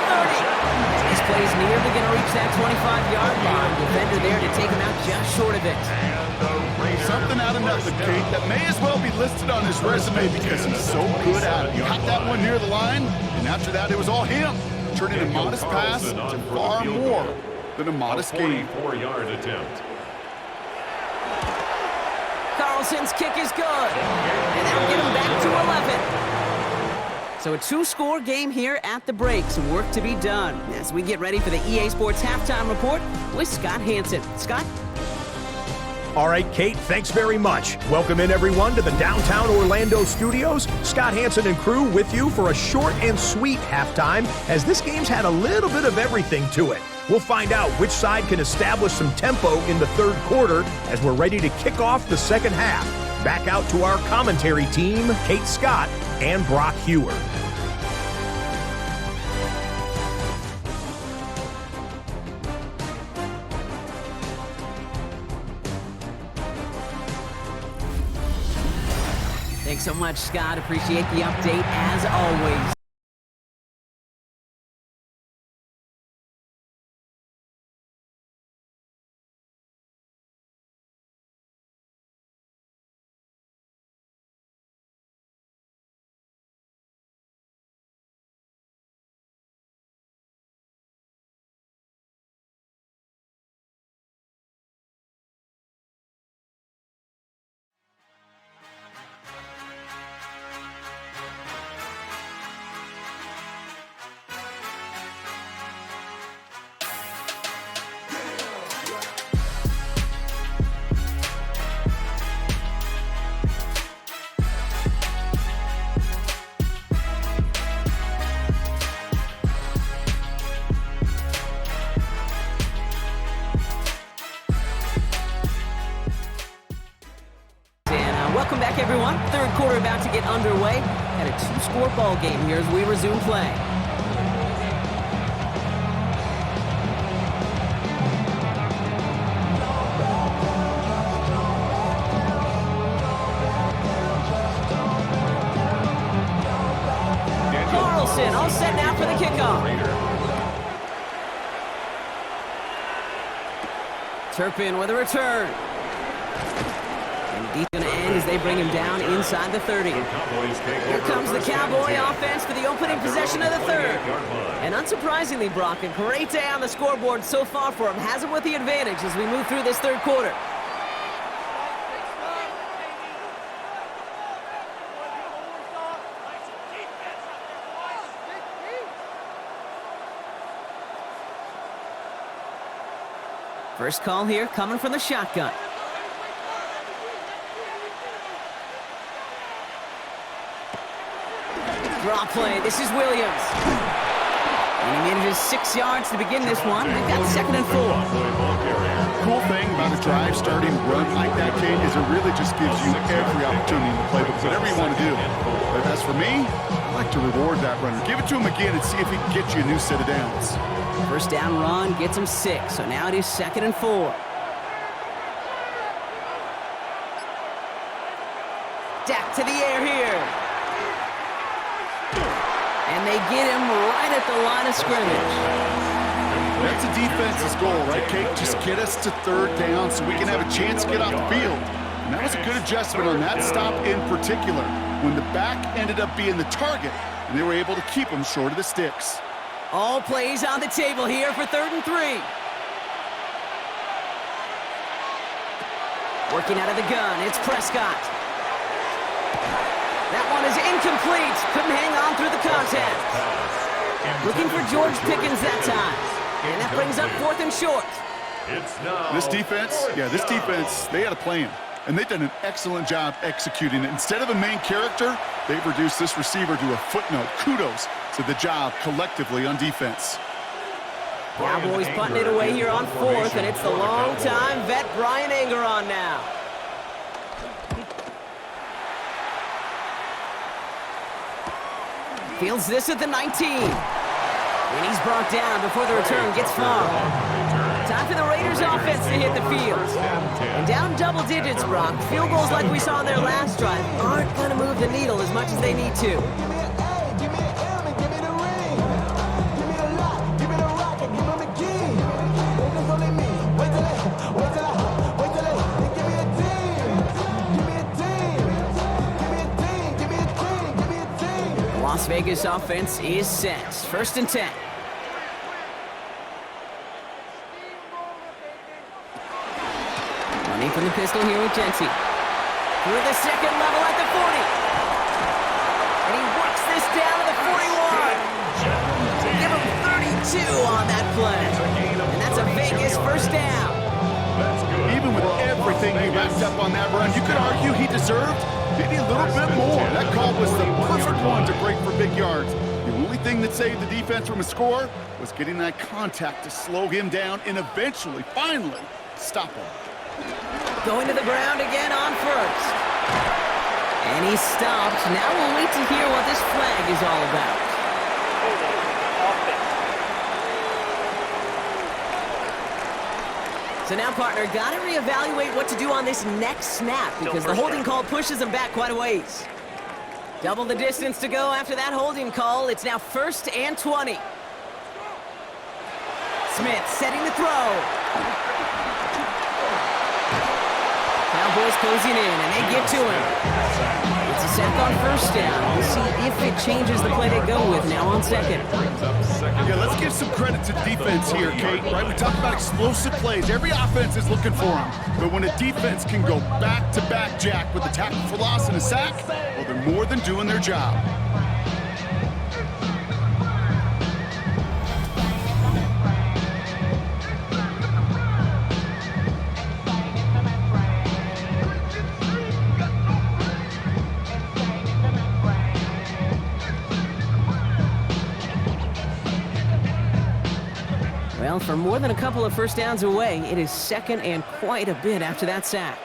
play's nearly going to reach that 25-yard line. Defender there to take him out just short of it. Something out of nothing, Kate, that may as well be listed on his resume because he's so good at it. He caught that one near the line, and after that, it was all him. Turning a modest pass to far more than a modest gain. 44-yard attempt. Carlson's kick is good, and that'll get him back to 11. So a two-score game here at the break. Some work to be done as we get ready for the EA Sports Halftime Report with Scott Hansen. Scott? All right, Kate, thanks very much. Welcome in, everyone, to the downtown Orlando studios. Scott Hansen and crew with you for a short and sweet halftime, as this game's had a little bit of everything to it. We'll find out which side can establish some tempo in the third quarter as we're ready to kick off the second half. Back out to our commentary team, Kate Scott and Brock Hewer. Thanks so much, Scott. Appreciate the update as always. Welcome back, everyone. Third quarter about to get underway. Had a two-score ball game here as we resume play. Carlson all set now for the kickoff. Turpin with a return. He's going to end as they bring him down inside the 30. Here comes the Cowboy offense for the opening possession of the third. And unsurprisingly, Brock, a great day on the scoreboard so far for him. Has him with the advantage as we move through this third quarter. First call here coming from the shotgun. Draw play. This is Williams. And he manages 6 yards to begin this one. They've got 2nd and 4. Cool thing about a drive starting run like that, Kate, is it really just gives you every opportunity to play whatever you want to do. But as for me, I like to reward that runner. Give it to him again and see if he can get you a new set of downs. First down run gets him 6. So now it is 2nd and 4. Dak to the air here. And they get him right at the line of scrimmage. That's a defense's goal, right, Kate? Just get us to third down so we can have a chance to get off the field. And that was a good adjustment on that stop in particular, when the back ended up being the target, and they were able to keep him short of the sticks. All plays on the table here for 3rd and 3. Working out of the gun, it's Prescott. That one is incomplete. Couldn't hang on through the contact. Looking for George Pickens that time. And that brings up 4th and short. This defense, they had a plan. And they've done an excellent job executing it. Instead of a main character, they've reduced this receiver to a footnote. Kudos to the job collectively on defense. Cowboys putting it away here on 4th, and it's the long-time vet Brian Anger on now. Fields this at the 19. And he's brought down before the return gets far. Time for the Raiders offense to hit the field. And down double digits, Brock. Field goals like we saw in their last drive aren't going to move the needle as much as they need to. Las Vegas offense is set. First and 10. Running from the pistol here with Genty. Through the second level at the 40. And he works this down to the 41. Give him 32 on that play. And that's a Vegas first down. Even with everything he wrapped up on that run, you could argue he deserved maybe a little bit more. That call was the perfect one to break for big yards. The only thing that saved the defense from a score was getting that contact to slow him down and eventually, finally, stop him. Going to the ground again on first. And he stopped. Now we'll wait to hear what this flag is all about. So now, partner, got to reevaluate what to do on this next snap because the holding call pushes him back quite a ways. Double the distance to go after that holding call. It's now 1st and 20. Smith setting the throw. Cowboys closing in, and they get to him. It's a sack on first down. We'll see if it changes the play they go with now on second. Yeah, let's give some credit to the defense here, Kate. Right? We talk about explosive plays. Every offense is looking for them. But when a defense can go back-to-back, Jack, with a tackle for loss and a sack, well, they're more than doing their job. Well, for more than a couple of first downs away, it is second and quite a bit after that sack.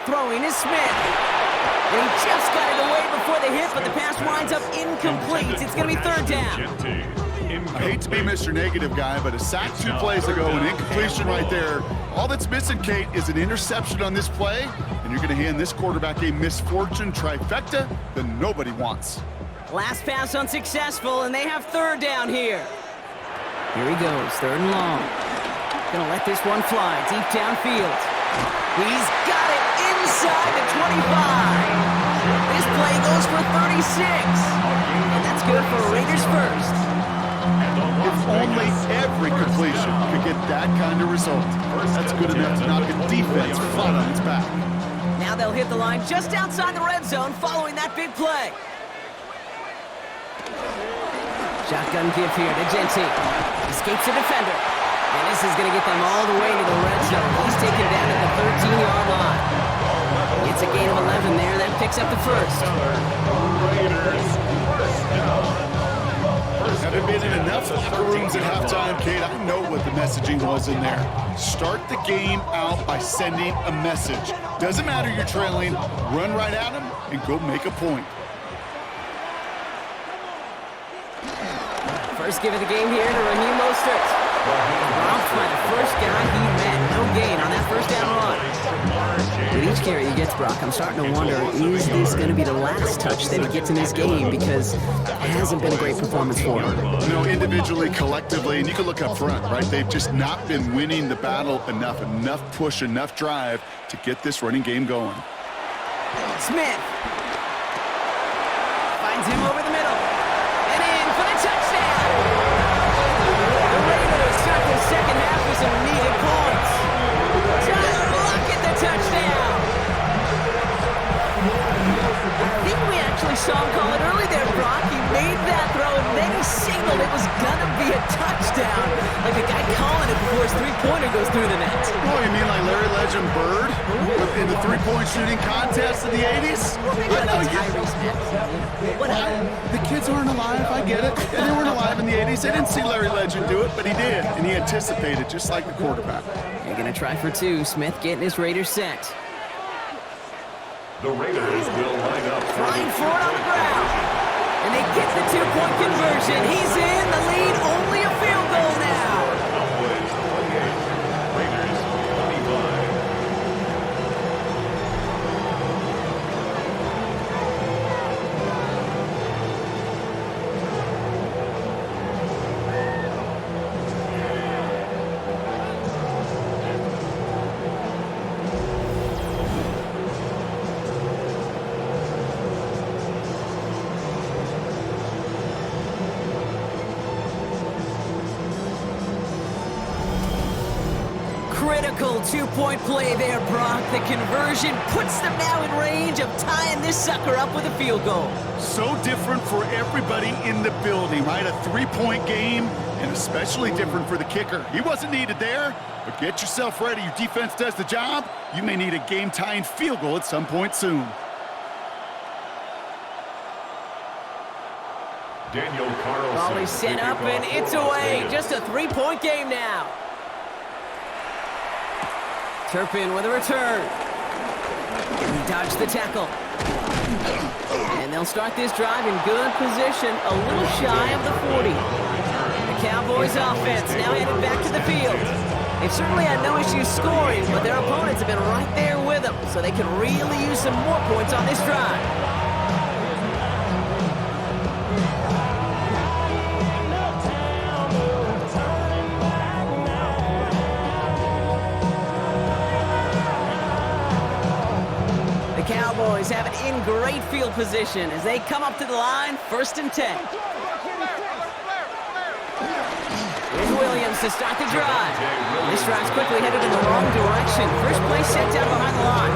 Throwing is Smith. And he just got it away before the hit, but the pass winds up incomplete. It's going to be 3rd down. I hate to be Mr. Negative guy, but a sack 2 plays ago, an incompletion right there. All that's missing, Kate, is an interception on this play, and you're going to hand this quarterback a misfortune trifecta that nobody wants. Last pass unsuccessful, and they have 3rd down here. Here he goes, 3rd and long. Gonna let this one fly deep downfield. He's got it inside the 25. This play goes for 36. And that's good for Raiders first. If only every completion could get that kind of result. That's good enough to knock a defense flat on its back. Now they'll hit the line just outside the red zone following that big play. Shotgun give here to Genty. Escapes the defender. And this is going to get them all the way to the red zone. He's taken down at the 13-yard line. It's a gain of 11 there. That picks up the first. Having been in enough locker rooms at halftime, Kate, I know what the messaging was in there. Start the game out by sending a message. Doesn't matter you're trailing, run right at them and go make a point. First give of the game here to Raheem Mostert. Robbed by the first guy he met. No gain on that first down run. With each carry he gets, Brock, I'm starting to wonder, is this going to be the last touch that he gets in this game? Because it hasn't been a great performance for him. You know, individually, collectively, and you can look up front, right? They've just not been winning the battle enough push, enough drive to get this running game going. Smith finds him over the middle. And in for the touchdown. The Raiders start the second half with some needed points. Tyler Lockett, the touchdown. I think we actually saw him call it early there, Brock. He made that throw, and then he signaled it was going to be a touchdown. Like a guy calling it before his three-pointer goes through the net. Oh, you mean like Larry Legend Bird in the three-point shooting contest in the 80s? The kids aren't alive, I get it. And they weren't alive in the 80s. They didn't see Larry Legend do it, but he did. And he anticipated, just like the quarterback. They're going to try for two. Smith getting his Raiders set. The Raiders will line up. Flying forward on the ground. And they get the two-point conversion. He's in the lead. Only a field goal now. Cowboys 28, Raiders 25. Critical two-point play there, Brock. The conversion puts them now in range of tying this sucker up with a field goal. So different for everybody in the building, right? A three-point game, and especially different for the kicker. He wasn't needed there, but get yourself ready. Your defense does the job. You may need a game-tying field goal at some point soon. Daniel Carlson. Ball is set up, and it's away. Just a three-point game now. Turpin with a return. He dodged the tackle. And they'll start this drive in good position, a little shy of the 40. The Cowboys offense now headed back to the field. They've certainly had no issues scoring, but their opponents have been right there with them, so they can really use some more points on this drive. Cowboys have it in great field position as they come up to the line, 1st and 10. Here's Williams to start the drive. This drive's quickly headed in the wrong direction. First play set down behind the line.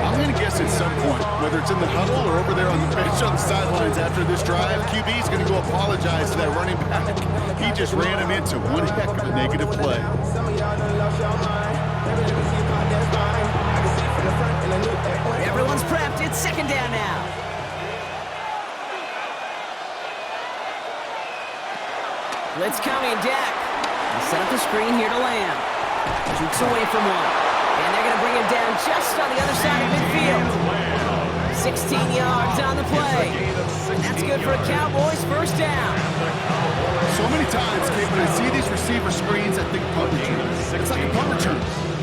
I'm going to guess at some point, whether it's in the huddle or over there on the bench on the sidelines after this drive, QB's going to go apologize to that running back. He just ran him into one heck of a negative play. Everyone's prepped. It's 2nd down now. Blitz coming, Dak. They set up the screen here to Lamb. Jukes away from one. And they're going to bring him down just on the other side of midfield. 16 yards on the play. And that's good for a Cowboys 1st down. So many times, Kate, when I see these receiver screens, I think punt return. It's like a punt return.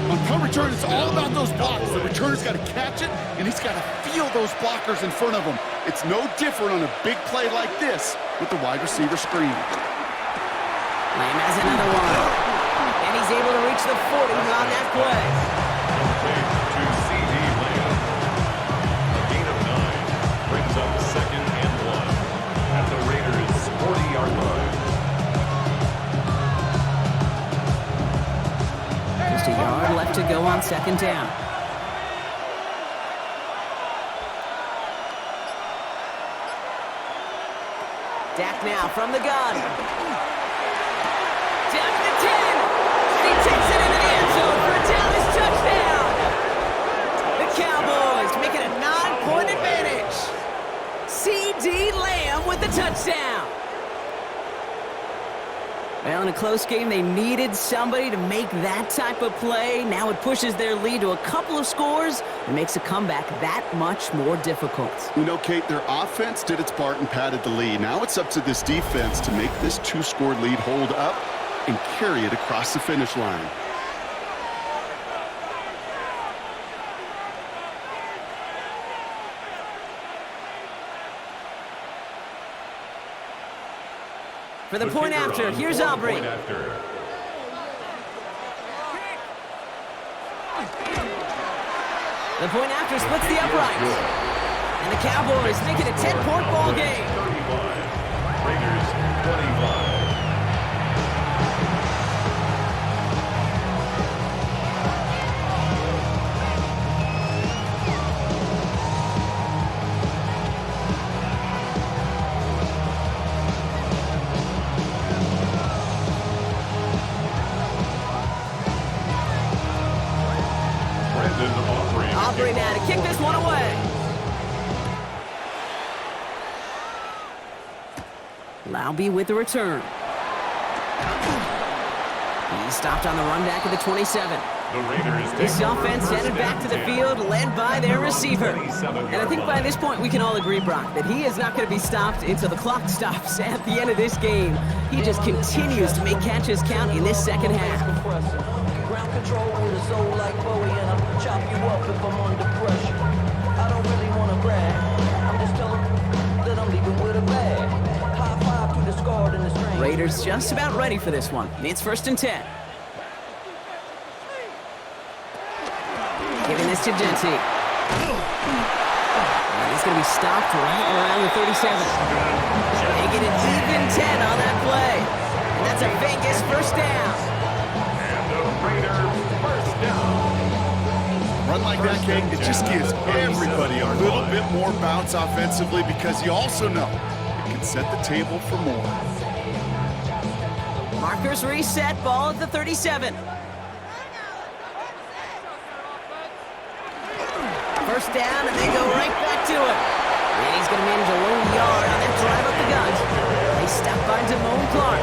On punt return, it's all about those blocks. The returner's got to catch it, and he's got to feel those blockers in front of him. It's no different on a big play like this with the wide receiver screen. Lamb has another one. And he's able to reach the 40 on that play. To C.D. Lamb. A gain of 9 brings up 2nd and 1 at the Raiders' 40-yard line. Just a yard left to go on 2nd down. Dak now from the gun. Down to the 10. He takes it into the end zone for a Dallas touchdown. The Cowboys make it a 9-point advantage. C.D. Lamb with the touchdown. Well, in a close game, they needed somebody to make that type of play. Now it pushes their lead to a couple of scores and makes a comeback that much more difficult. You know, Kate, their offense did its part and padded the lead. Now it's up to this defense to make this 2-score lead hold up and carry it across the finish line. For the point after, here's Aubrey. The point after splits the uprights. And the Cowboys make it a 10-point ball game. 35. Raiders 25. Aubrey now to kick this one away. Laube with the return. He's stopped on the run back of the 27. This offense headed back to the field, led by their receiver. And I think by this point we can all agree, Brock, that he is not going to be stopped until the clock stops at the end of this game. He just continues to make catches count in this 2nd half. Ground control with a soul like Bowie, and I'll chop you up if I'm under pressure. I don't really want to brag. I'm just telling that I'm leaving with a bag. High five to the scarred and the strange. Raiders just about ready for this one. It's 1st and 10. Giving this to Genty. And he's going to be stopped right around the 37. Making it even 10 on that play. And that's a Vegas 1st down. And the Raiders run like that, Kate, it just gives everybody a little bit more bounce offensively because you also know it can set the table for more. Markers reset, ball at the 37. First down, and they go right back to it. And he's going to manage a low yard on that drive up the gut. They step by Damone Clark.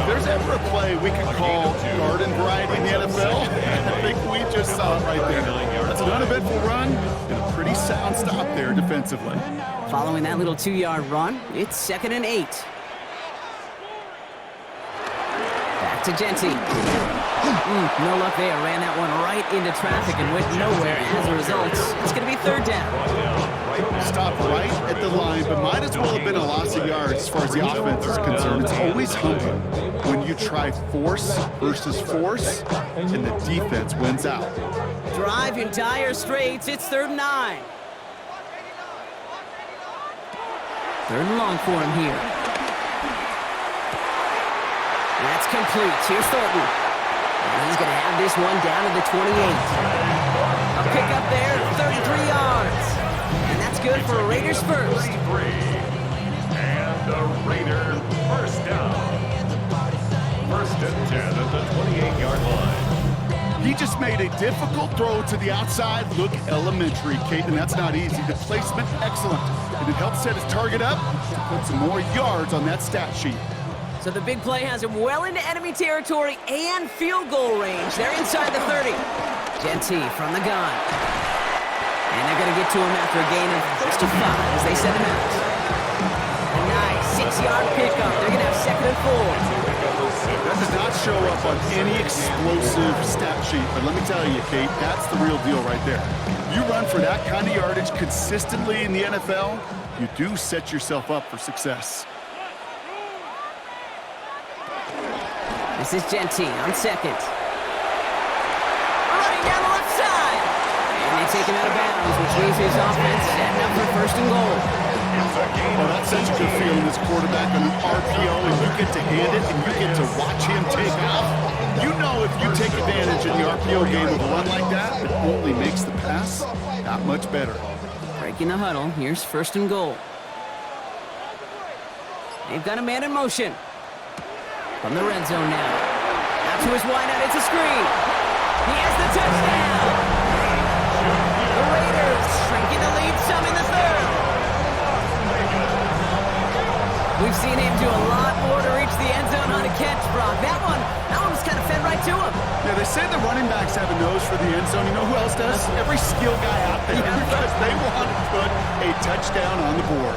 If there's ever a play we could call garden variety in the NFL, I think we just saw it right there. That's an uneventful run and a pretty sound stop there defensively. Following that little 2-yard run, it's 2nd and 8. Back to Genty. No luck there. Ran that one right into traffic and went nowhere. As a result, it's going to be 3rd down. Stop right at the line, but might as well have been a loss of yards as far as the offense is concerned. It's always humbling when you try force versus force and the defense wins out. Drive in dire straits. It's 3rd and 9. 3rd and long for him here. That's complete. Here's Thornton. And he's going to have this one down to the 28. A pickup there, 33 yards. And that's good for Raiders first. 33. And the Raiders first down. 1st and 10 at the 28-yard line. He just made a difficult throw to the outside. Look elementary, Kate, and that's not easy. The placement, excellent. And it helps set his target up to put some more yards on that stat sheet. So the big play has him well into enemy territory and field goal range. They're inside the 30. Genty from the gun. And they're going to get to him after a gain of 1st and 5 as they send him out. A nice 6-yard pickup. They're going to have 2nd and 4. That does not show up on any explosive stat sheet, but let me tell you, Kate, that's the real deal right there. You run for that kind of yardage consistently in the NFL, you do set yourself up for success. This is Genty on 2nd. Running down the left side. And they take him out of bounds, which leaves his offense setting up for 1st and goal. Well, that's such a good feeling as quarterback on an RPO, and you get to hand it, and you get to watch him take off. You know if you take advantage in the RPO game of a run like that, it only makes the pass that much better. Breaking the huddle. Here's 1st and goal. They've got a man in motion. From the red zone now. Out to his wideout. It's a screen. He has the touchdown. The Raiders shrinking the lead some in the 3rd. We've seen him do a lot more to reach the end zone on a catch, Brock. That one was kind of fed right to him. Yeah, they say the running backs have a nose for the end zone. You know who else does? Every skill guy out there. Yeah. Because they want to put a touchdown on the board.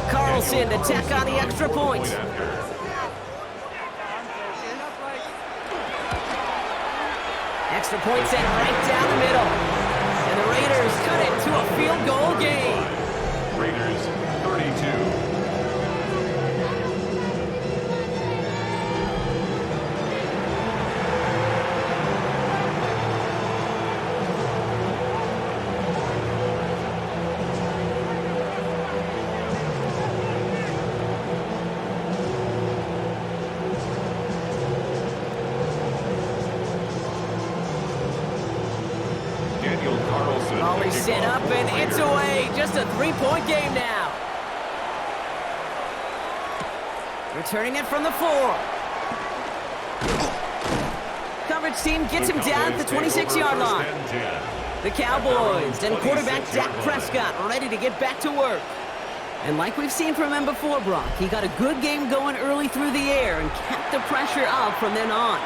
Carlson to tack on the extra point. Extra point sent right down the middle. And the Raiders cut it to a field goal game. Raiders 32. Volley set up and it's away. Just a 3-point game now. Returning it from the 4. Coverage team gets him down at the 26-yard line. The Cowboys and quarterback Dak Prescott ready to get back to work. And like we've seen from him before, Brock, he got a good game going early through the air and kept the pressure up from then on.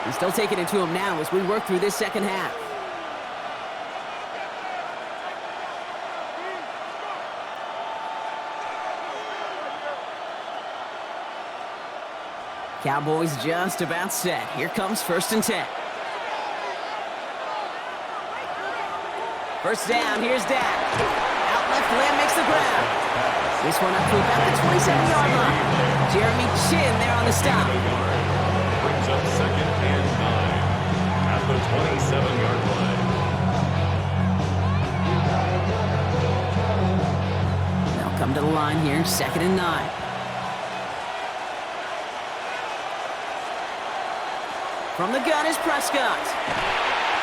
He's still taking it to him now as we work through this second half. Cowboys just about set. Here comes 1st and 10. First down, here's Dak. Out left, Lamb makes the grab. This one up to about the 27-yard line. Jeremy Chin there on the stop. Brings up 2nd and 9 at the 27-yard line. They'll come to the line here, 2nd and 9. From the gun is Prescott.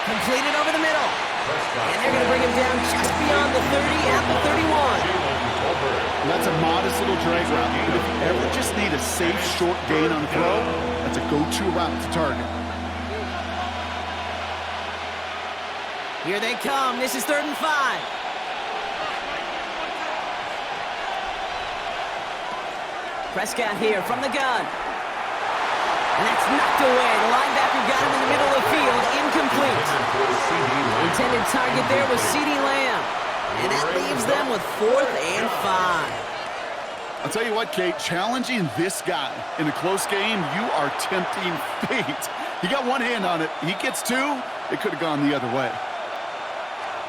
Completed over the middle. And they're going to bring him down just beyond the 30 at the 31. That's a modest little drag route, but if you ever just need a safe, short gain on the throw, that's a go-to route to target. Here they come. This is 3rd and 5. Prescott here from the gun. And that's knocked away. The linebacker got him in the middle of the field. Incomplete. Intended target there was CeeDee Lamb. And that leaves them with 4th and 5. I'll tell you what, Kate, challenging this guy in a close game, you are tempting fate. He got one hand on it. He gets 2. It could have gone the other way.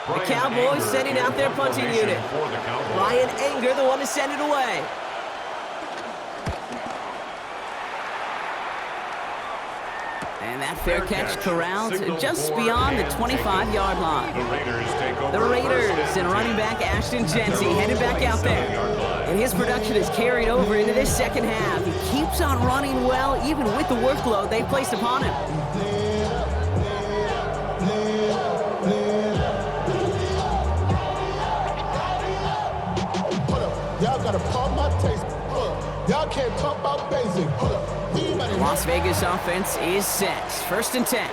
The Cowboys sending out their punting unit. Ryan Anger, the one to send it away. And that fair catch corralled just beyond the 25-yard line. The Raiders and running back Ashton Jeanty headed back out there. And his production is carried over into this second half. He keeps on running well, even with the workload they placed upon him. Y'all gotta pump my taste. Y'all can't talk about basic. The Las Vegas offense is set. 1st and 10.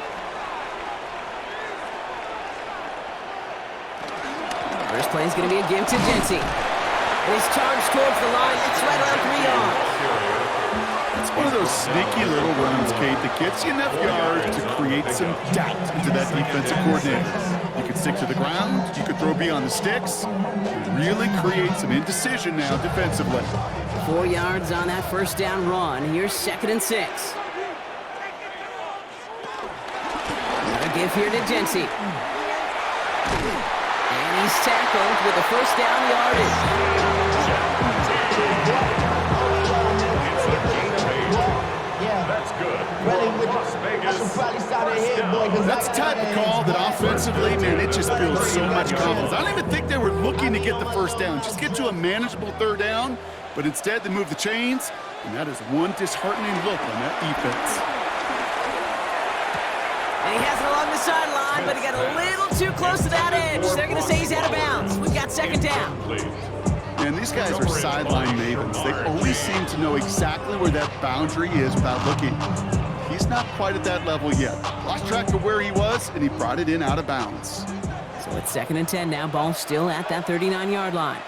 First play is going to be a give to Jeanty. And he's charged towards the line. It's right around 3 yards. It's one of those sneaky little runs, Kate, that gets you enough yards to create some doubt into that defensive coordinator. You could stick to the ground. You could throw beyond the sticks. You really create some indecision now defensively. 4 yards on that first down run. Here's 2nd and 6. Another give here to Jeanty. And he's tackled with the first down yardage. That's good. Las Vegas. That's the type of call that offensively, man, it just builds so much confidence. I don't even think they were looking to get the first down. Just get to a manageable 3rd down, but instead they move the chains, and that is one disheartening look on that defense. And he has it along the sideline, but he got a little too close to that edge. They're going to say he's out of bounds. We've got 2nd down. And these guys are sideline mavens. They always seem to know exactly where that boundary is without looking. He's not quite at that level yet. Lost track of where he was, and he brought it in out of bounds. So it's 2nd and 10 now. Ball still at that 39-yard line.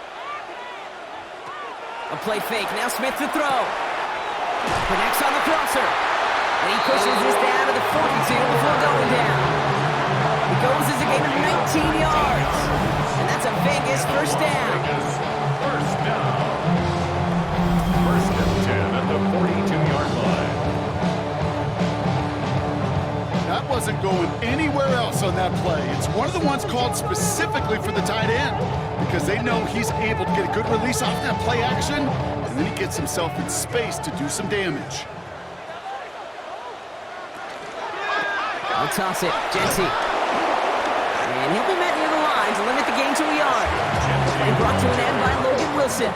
A play fake. Now Smith to throw. Connects on the crosser. And he pushes this down to the 42 before going down. He goes as a gain of 19 yards. And that's a Vegas first down. First down. 1st and 10 at the 42-yard line. That wasn't going anywhere else on that play. It's one of the ones called specifically for the tight end because they know he's able to get a good release off that play action, and then he gets himself in space to do some damage. I'll toss it. Jeanty. And he'll be met near the line to limit the gain to a yard. And brought to an end by Logan Wilson.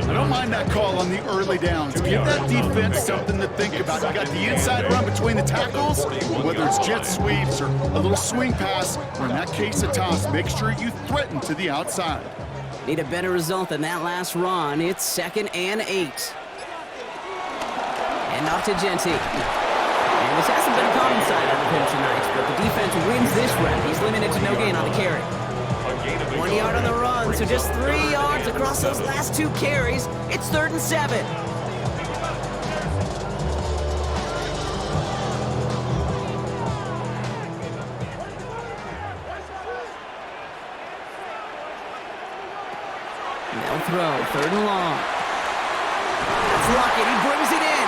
I don't mind that call on the early downs. Give that defense something to think about. You got the inside run between the tackles, whether it's jet sweeps or a little swing pass, or in that case a toss, make sure you threaten to the outside. Need a better result than that last run. It's 2nd and 8. And off to Jeanty. And this hasn't been a common side out of him tonight, but the defense wins this round. He's limited to no gain on the carry. 1 yard on the run, so just 3 yards across those last 2 carries. It's 3rd and 7. They'll throw, 3rd and long. That's Lockett, he brings it in.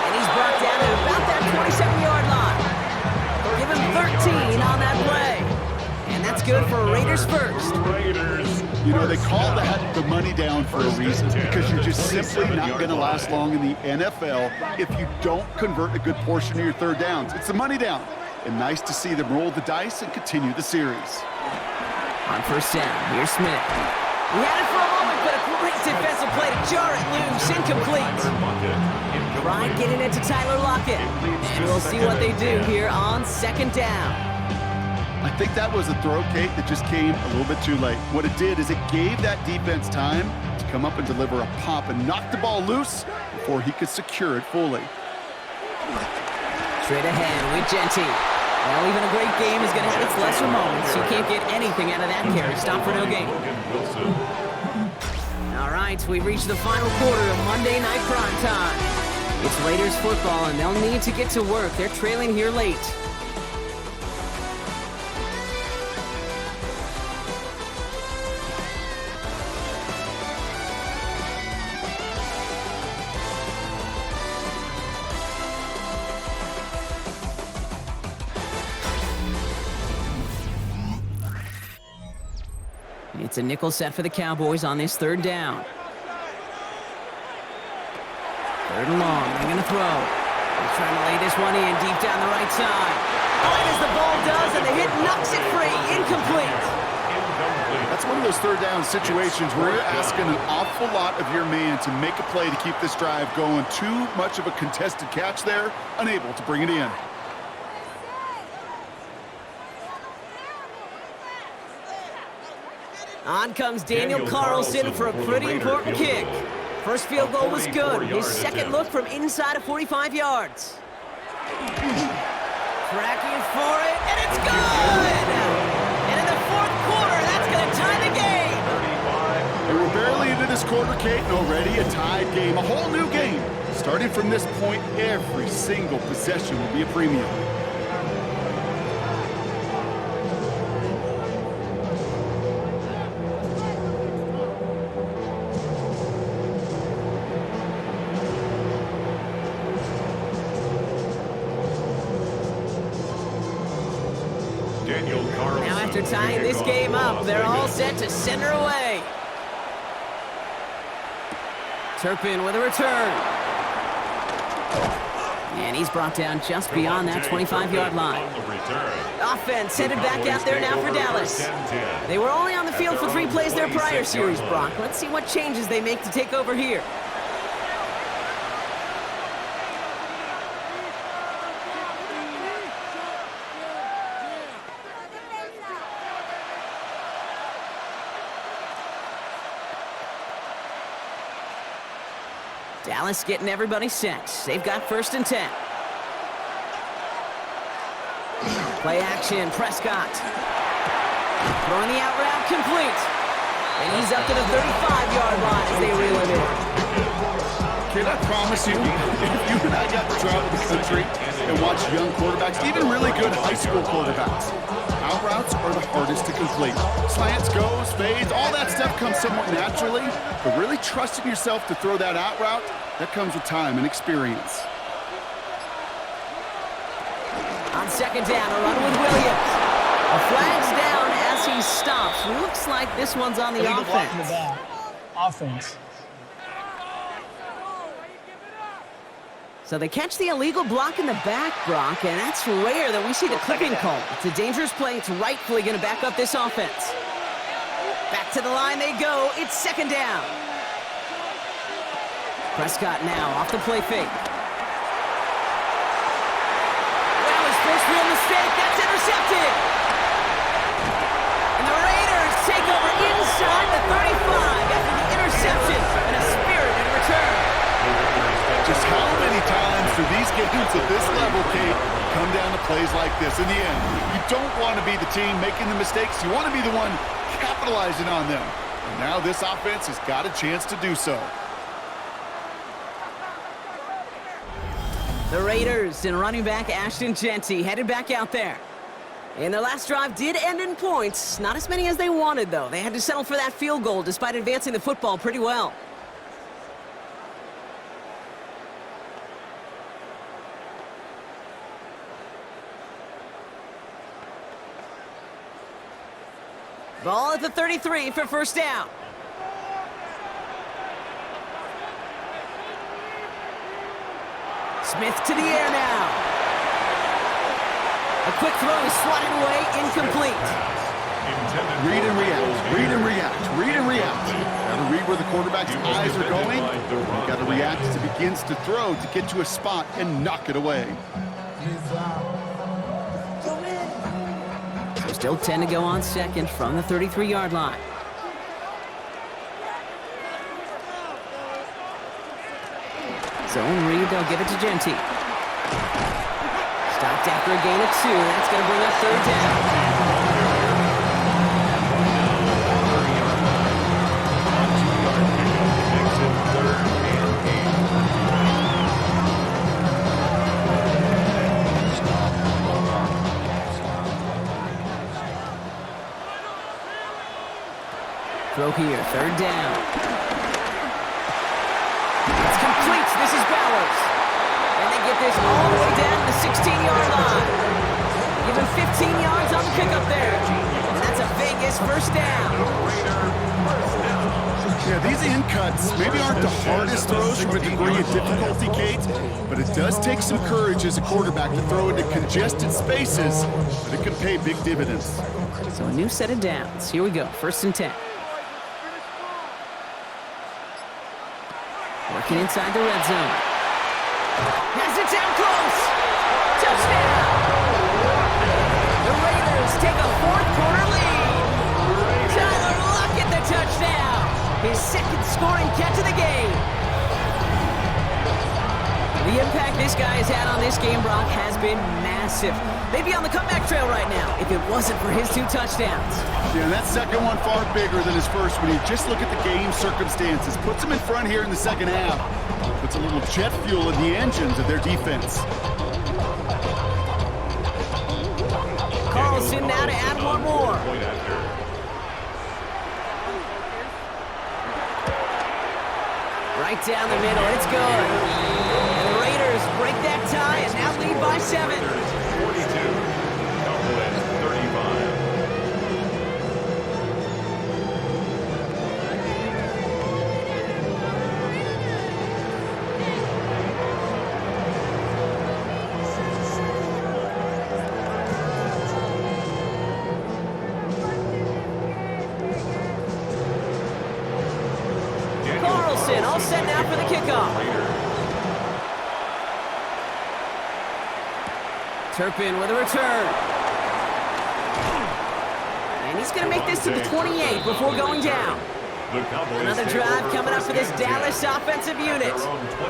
And he's brought down at about that 27-yard line. Give him 13 on that play. And that's good for Raiders first. You know, they call that the money down for a reason because you're just simply not going to last long in the NFL if you don't convert a good portion of your 3rd downs. It's the money down. And nice to see them roll the dice and continue the series. On 1st down, here's Smith. He had it for a moment, but a defensive play to jar it loose. Incomplete. Right, getting it to Tyler Lockett. And we'll see what they do here on second down. I think that was a throw, Kate, that just came a little bit too late. What it did is it gave that defense time to come up and deliver a pop and knock the ball loose before he could secure it fully. Straight ahead with Genty. Well, even a great game is going to have its lesser moments. You can't get anything out of that carry. Stop for no gain. All right, we've reached the final quarter of Monday Night Primetime. It's Raiders football, and they'll need to get to work. They're trailing here late. It's a nickel set for the Cowboys on this third down. Third and long, they're going to throw. They're trying to lay this one in deep down the right side. Right as the ball does, and the hit knocks it free. Incomplete. That's one of those third down situations where you're asking an awful lot of your man to make a play to keep this drive going. Too much of a contested catch there, unable to bring it in. On comes Daniel Carlson for a pretty important kick. First field goal was good. His second look from inside of 45 yards. Tracking for it, and it's good! And in the fourth quarter, that's going to tie the game. And we're barely into this quarter, Kate, and already a tied game, a whole new game. Starting from this point, every single possession will be a premium. Now after tying this game up, they're all set to send her away. Turpin with a return. And he's brought down just beyond that 25-yard line. Offense headed back out there now for Dallas. They were only on the field for 3 plays their prior series, Brock. Let's see what changes they make to take over here. Dallas getting everybody set. They've got 1st and 10. Play action, Prescott. Throwing the out route complete. And he's up to the 35-yard line as they reel it in. Can I promise you, if you and I got to travel the country and watch young quarterbacks, even really good high school quarterbacks, out routes are the hardest to complete. Slants, goes, fades, all that stuff comes somewhat naturally, but really trusting yourself to throw that out route, that comes with time and experience. On second down, a run with Williams. A flag's down as he stops. Looks like this one's on the offense. Offense. So they catch the illegal block in the back, Brock, and that's rare that we see the clipping call. It's a dangerous play. It's rightfully going to back up this offense. Back to the line they go. It's second down. Prescott now off the play fake. Well, his first real mistake. That's intercepted. And the Raiders take over inside the 35 after the interception and a spirited return. Just how many times do these games at this level, Kate, come down to plays like this? In the end, you don't want to be the team making the mistakes. You want to be the one capitalizing on them. And now this offense has got a chance to do so. The Raiders and running back Ashton Genty headed back out there. And their last drive did end in points. Not as many as they wanted, though. They had to settle for that field goal despite advancing the football pretty well. Ball at the 33 for first down. Smith to the air now. A quick throw is swatted away, incomplete. Read and react, read and react, read and react. Got to read where the quarterback's eyes are going. You got to react as it begins to throw to get to a spot and knock it away. So still 10 to go on second from the 33-yard line. Zone read, they'll give it to Genty. Stopped after a gain of 2. That's going to bring up third down. Throw here, third down. It's complete. This is Bowers. And they get this all the way down to the 16-yard line. Give him 15 yards on the pickup there. And that's a Vegas first down. Yeah, these in cuts maybe aren't the hardest throws from a degree of difficulty, Kate, but it does take some courage as a quarterback to throw into congested spaces, but it can pay big dividends. So a new set of downs. Here we go, 1st and 10. Working inside the red zone. Has it down close. Touchdown. The Raiders take a 4th-quarter lead. Tyler Lockett the touchdown. His 2nd scoring catch of the game. The impact this guy has had on this game, Brock, has been massive. They'd be on the comeback trail right now if it wasn't for his 2 touchdowns. Yeah, and that second one far bigger than his first when you just look at the game circumstances. Puts them in front here in the second half. Puts a little jet fuel in the engines of their defense. Carlson now to add one more. Right down the middle, it's good. And the Raiders break that tie and now lead by 7. 42, Cowboys 35. Carlson all set now for the kickoff. Turpin with a return. And he's going to make this to the 28 before going down. Another drive coming up for this Dallas offensive unit.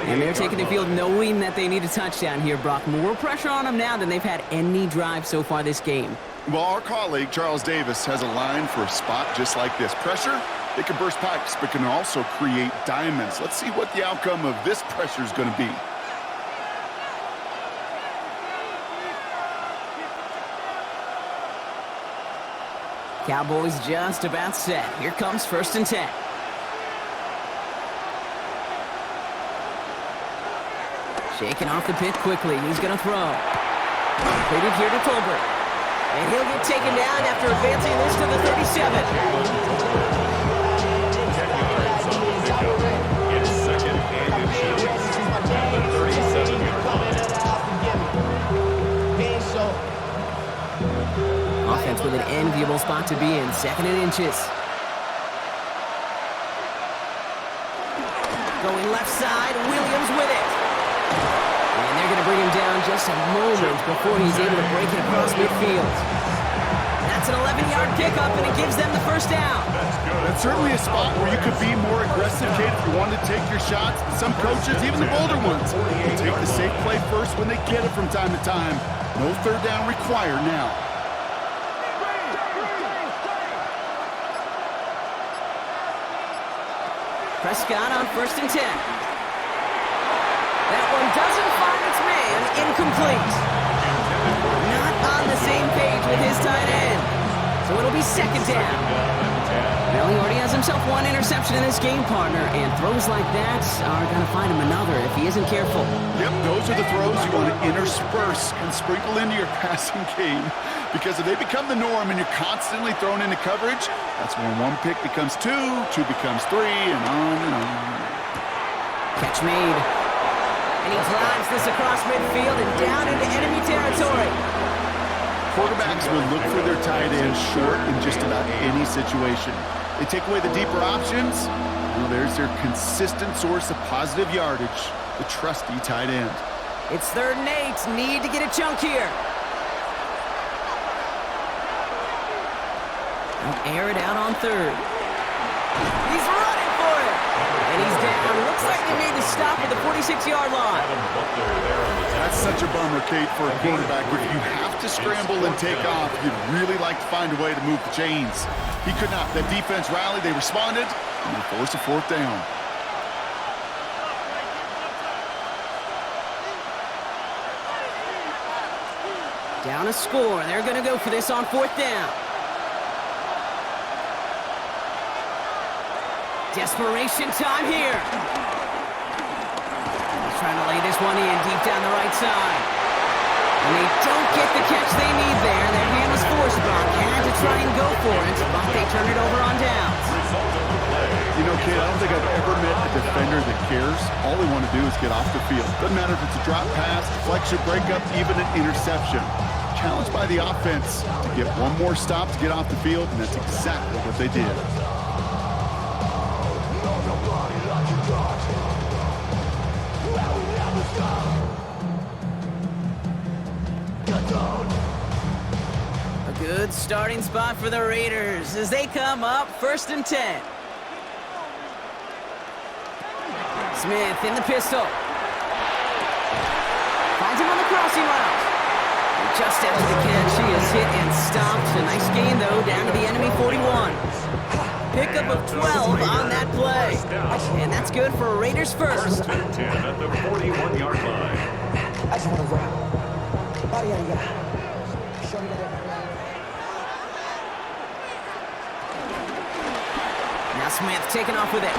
And they're taking the field knowing that they need a touchdown here, Brock. More pressure on them now than they've had any drive so far this game. Well, our colleague, Charles Davis, has a line for a spot just like this. Pressure, they can burst pipes, but can also create diamonds. Let's see what the outcome of this pressure is going to be. Cowboys just about set. Here comes 1st and 10. Shaking off the pit quickly. He's going to throw. Completed here to Tolbert. And he'll get taken down after advancing this to the 37. 10 yards on the pickup. It's 2nd and inches. At the 37-yard line. Offense with an enviable spot to be in. 2nd and inches. Going left side. Williams with it. And they're going to bring him down just a moment before he's able to break it across midfield. That's an 11-yard pickup, and it gives them the 1st down. That's certainly a spot where you could be more aggressive, Kate, if you wanted to take your shots. But some coaches, even the bolder ones, will take the safe play first when they get it from time to time. No 3rd down required now. Prescott on 1st and 10. That one doesn't find its man. Incomplete. Not on the same page with his tight end. So it'll be 2nd down. Well, he already has himself 1 interception in this game, partner, and throws like that are going to find him another if he isn't careful. Yep, those are the throws you want to intersperse and sprinkle into your passing game. Because if they become the norm and you're constantly thrown into coverage, that's when 1 pick becomes 2, 2 becomes 3, and on and on. Catch made. And he drives this across midfield and down into enemy territory. Quarterbacks will look for their tight ends short in just about any situation. They take away the deeper options. Well, there's their consistent source of positive yardage, the trusty tight end. It's 3rd and 8. Need to get a chunk here. They'll air it out on 3rd. He's running for it. And he's down. Looks like they made the stop at the 46-yard line. That's such a bummer, Kate, for a quarterback. If you have to scramble and take off, you'd really like to find a way to move the chains. He could not. That defense rallied. They responded, and they forced a 4th down. Down a score. They're going to go for this on 4th down. Desperation time here. He's trying to lay this one in deep down the right side. And they don't get the catch they need there. Their hand was forced. Brock had to try and go for it, but they turn it over on downs. You know, Kate, I don't think I've ever met a defender that cares. All they want to do is get off the field. Doesn't matter if it's a drop pass, deflection, breakup, even an interception. Challenged by the offense to get one more stop to get off the field, and that's exactly what they did. A good starting spot for the Raiders as they come up 1st and 10. Smith in the pistol. Finds him on the crossing route. And just after the catch, he is hit and stopped. A nice gain, though, down to the enemy 41. Pickup of 12 on that play. And that's good for Raiders first. 10 at the 41-yard line. I just want to rap. Show me that. Now Smith taking off with it.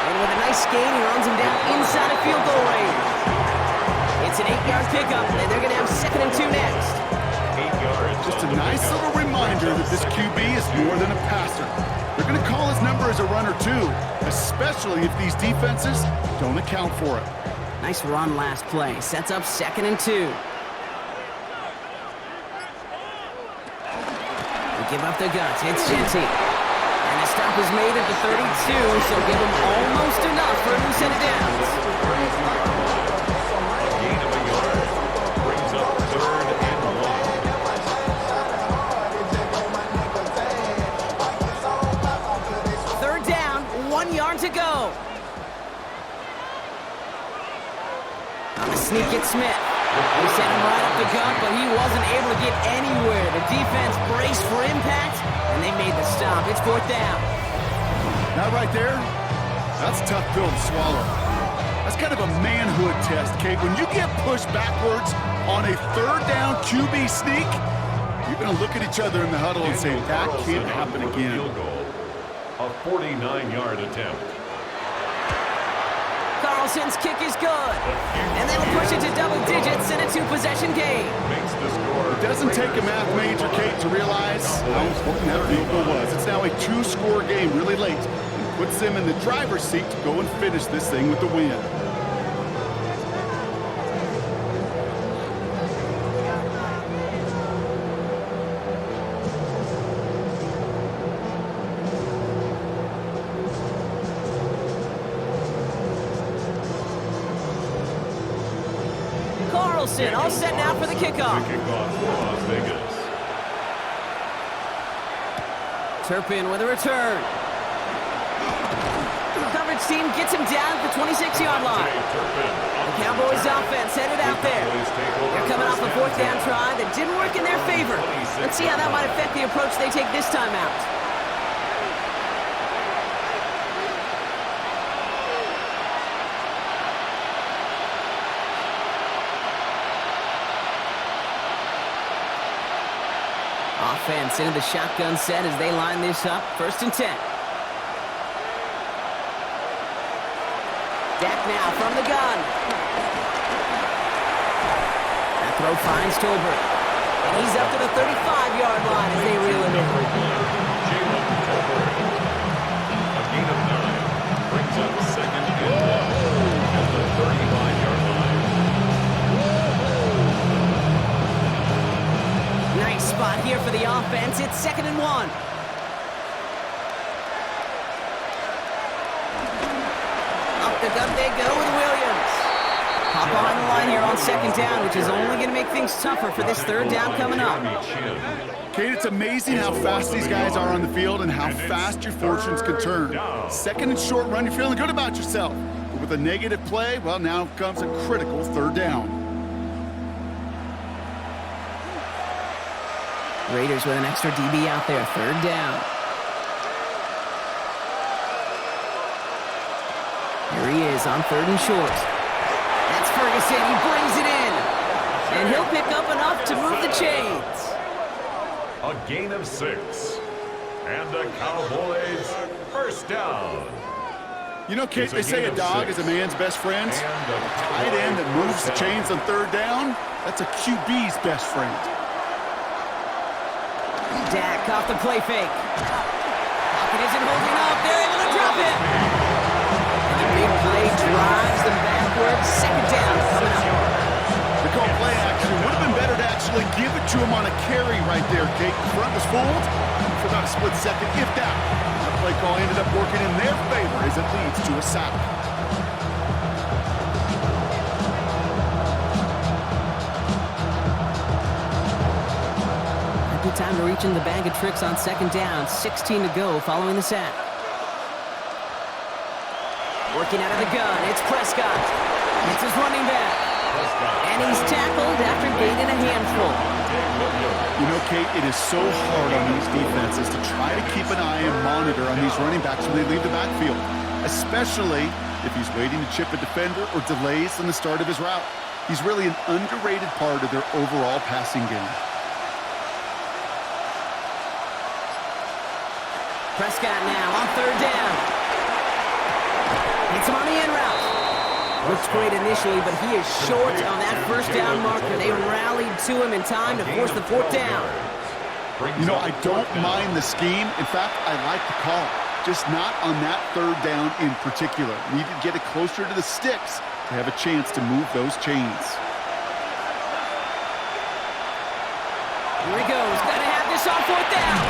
And with a nice gain, he runs him down inside of field goal range. It's an 8-yard pickup, and they're going to have 2nd and 2 next. 8 yards. Just a nice little reminder that this QB is more than a passer. They're going to call his number as a runner, too, especially if these defenses don't account for it. Nice run last play. Sets up 2nd and 2. They give up the guts. It's Genty. And the stop is made at the 32, so give them almost enough for a new set of downs. A gain of a yard. Brings up 3rd and 1. 3rd down, 1 yard to go. On the sneak at Smith. He sent him right up the gut, but he wasn't able to get anywhere. The defense braced for impact, and they made the stop. It's 4th down. That right there, that's a tough pill to swallow. That's kind of a manhood test, Kate. When you get pushed backwards on a 3rd down QB sneak, you're going to look at each other in the huddle and say, that can't happen again. A 49-yard attempt. Carlson's kick is good. And they will push it to double digits in a 2-possession game. Makes the score. It doesn't take a math major, Kate, to realize how important that field goal was. It's now a 2-score game really late. And puts them in the driver's seat to go and finish this thing with the win. Carlson all set now for the kickoff. Kickoff for Las Vegas. Turpin with a return. Coverage team gets him down at the 26-yard line. The Cowboys offense headed out there. They're coming off a 4th down try that didn't work in their favor. Let's see how that might affect the approach they take this time out. Offense into the shotgun set as they line this up. 1st and 10. Dak now from the gun. That throw finds Tolbert. And he's up to the 35-yard line as they reel him in. A gain of 9. Brings up 2nd and 1 at the 35-yard line. It's 2nd and 1. Up the gut they go with Williams. Hop behind the line here on 2nd down, which is only going to make things tougher for this 3rd down coming up. Kate, it's amazing how fast these guys are on the field and how fast your fortunes can turn. 2nd and short run, you're feeling good about yourself. But with a negative play, well, now comes a critical 3rd down. Raiders with an extra DB out there, 3rd down. Here he is on 3rd and short. That's Ferguson, he brings it in. And he'll pick up enough to move the chains. A gain of 6. And the Cowboys 1st down. You know, Kate, they say a dog is a man's best friend. A tight end that moves the chains on 3rd down, that's a QB's best friend. Dak off the play fake. Pocket isn't holding up. They're able to drop it. And the big play drives them backwards. 2nd down coming up. They call play action. Would have been better to actually give it to him on a carry right there, Kate. The front was fooled for about a split second, if that. That play call ended up working in their favor as it leads to a sack. Good time to reach in the bag of tricks on 2nd down. 16 to go following the sack. Working out of the gun, it's Prescott. It's his running back. And he's tackled after gaining a handful. You know, Kate, it is so hard on these defenses to try to keep an eye and monitor on these running backs when they leave the backfield, especially if he's waiting to chip a defender or delays in the start of his route. He's really an underrated part of their overall passing game. Prescott now on 3rd down. It's him on the in route. Looks great initially, but he is short on that 1st down marker. They rallied to him in time to force the 4th down. You know, I don't mind the scheme. In fact, I like the call. Just not on that 3rd down in particular. Need to get it closer to the sticks to have a chance to move those chains. Here he goes. Got to have this on 4th down.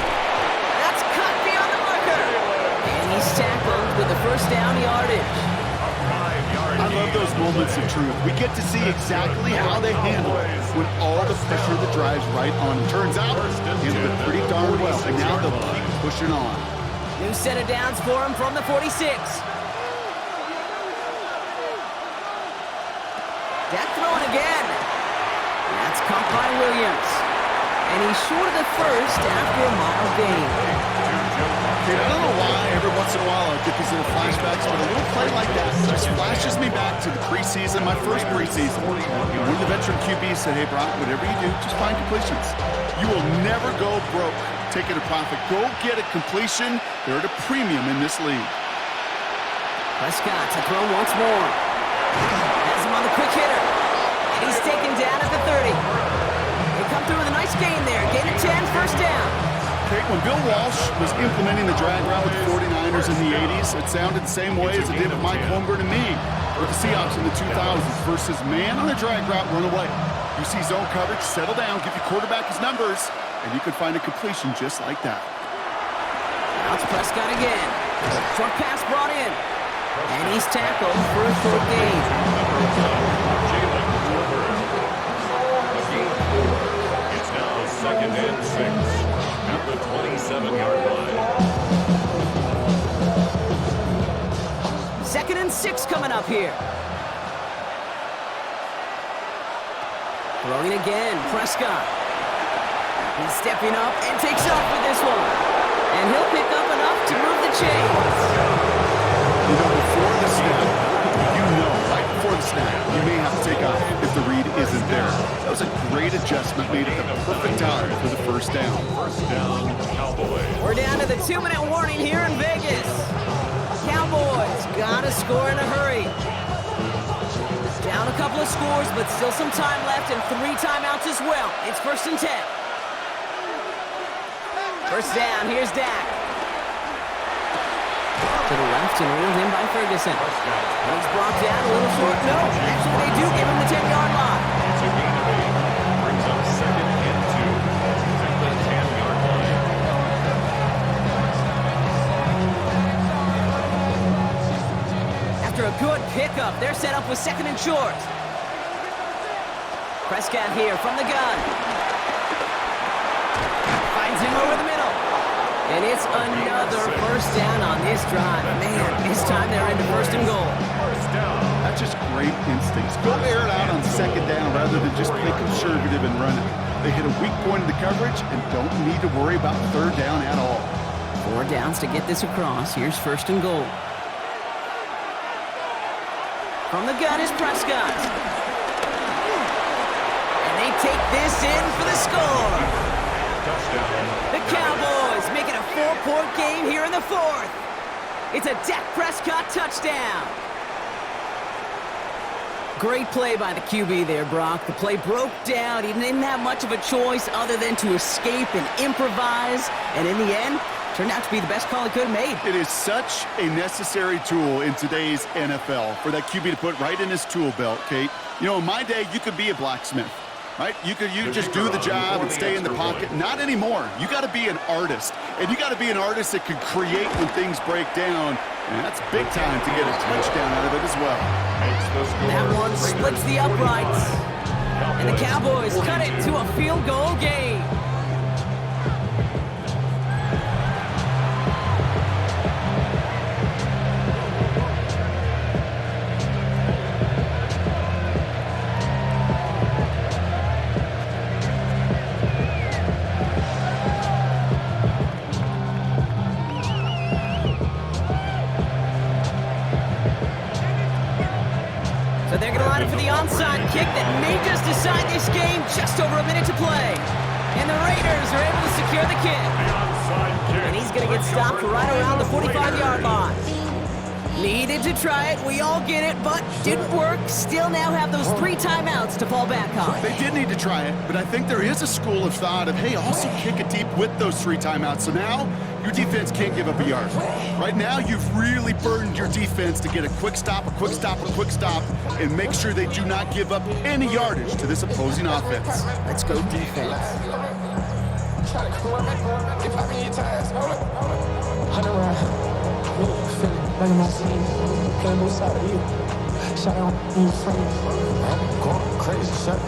That's cut beyond the marker. And he's tackled with the 1st down yardage. I love those moments of truth. We get to see exactly how they handle it when all the pressure that drives right on them. Turns out, handled it pretty darn well, and now they'll keep pushing on. New set of downs for him from the 46. Dak throwing again. That's caught by Williams. And he's short of the 1st after a mild gain. I don't know why every once in a while I get these little flashbacks, but a little play like that just flashes me back to the preseason, my first preseason. When the veteran QB said, hey, Brock, whatever you do, just find completions. You will never go broke taking a profit. Go get a completion. They're at a premium in this league. Prescott to throw once more. Has him on the quick hitter. And he's taken down at the 30. They come through with a nice gain there. Gain of 10, 1st down. Okay, when Bill Walsh was implementing the drag route with the 49ers in the 80s, it sounded the same way as it did with Mike Holmgren and me with the Seahawks in the 2000s versus man on the drag route, run away. You see zone coverage, settle down, give your quarterback his numbers, and you could find a completion just like that. Now it's Prescott again. Short pass brought in. And he's tackled for a 4th gain. It's now 2nd and 6. At the 27-yard line. 2nd and 6 coming up here. Throwing again, Prescott. He's stepping up and takes off with this one. And he'll pick up enough to move the chains. You know, before the snap, right before the snap, you may have to take off if the read isn't there. That was a great adjustment made at the perfect time for the 1st down. 1st down, Cowboys. We're down to the 2-minute warning here in Vegas. Cowboys gotta score in a hurry. Down a couple of scores, but still some time left and 3 timeouts as well. It's 1st and 10. 1st down, here's Dak. To the left and reeled in by Ferguson. He's brought down a little short. No, actually they do give him the 10-yard line. It's a gain of 8. Brings up 2nd and 2. At the 10-yard line. After a good pickup, they're set up with second and short. Prescott here from the gun. Finds him over the middle. And it's another first down on this drive. Man, this time they're into first and goal. First down. That's just great instincts. Go air it out on second down rather than just play conservative and run it. They hit a weak point in the coverage and don't need to worry about third down at all. 4 downs to get this across. Here's first and goal. From the gun is Prescott. And they take this in for the score. Touchdown. The Cowboys make it a 4-point game here in the fourth. It's a Dak Prescott touchdown. Great play by the QB there, Brock. The play broke down. He didn't have much of a choice other than to escape and improvise. And in the end, turned out to be the best call he could have made. It is such a necessary tool in today's NFL for that QB to put right in his tool belt, Kate. You know, in my day, you could be a blacksmith, right? You just do the job and stay in the pocket. Not anymore. You got to be an artist. And you got to be an artist that can create when things break down. And that's big time to get a touchdown out of it as well. That one splits the uprights. And the Cowboys cut it to a field goal game. So they're going to line up for the onside kick that may just decide this game. Just over a minute to play. And the Raiders are able to secure the kick. And he's going to get stopped right around the 45-yard line. Needed to try it. We all get it, but didn't work. Still now have those 3 timeouts to fall back on. They did need to try it, but I think there is a school of thought of, hey, also kick it deep with those 3 timeouts. So now your defense can't give up a yard. Right now, you've really burdened your defense to get a quick stop, a quick stop, a quick stop, and make sure they do not give up any yardage to this opposing offense. Let's go defense. Like my team, playing both sides of you. Shout out new friends. I'm going crazy. Shot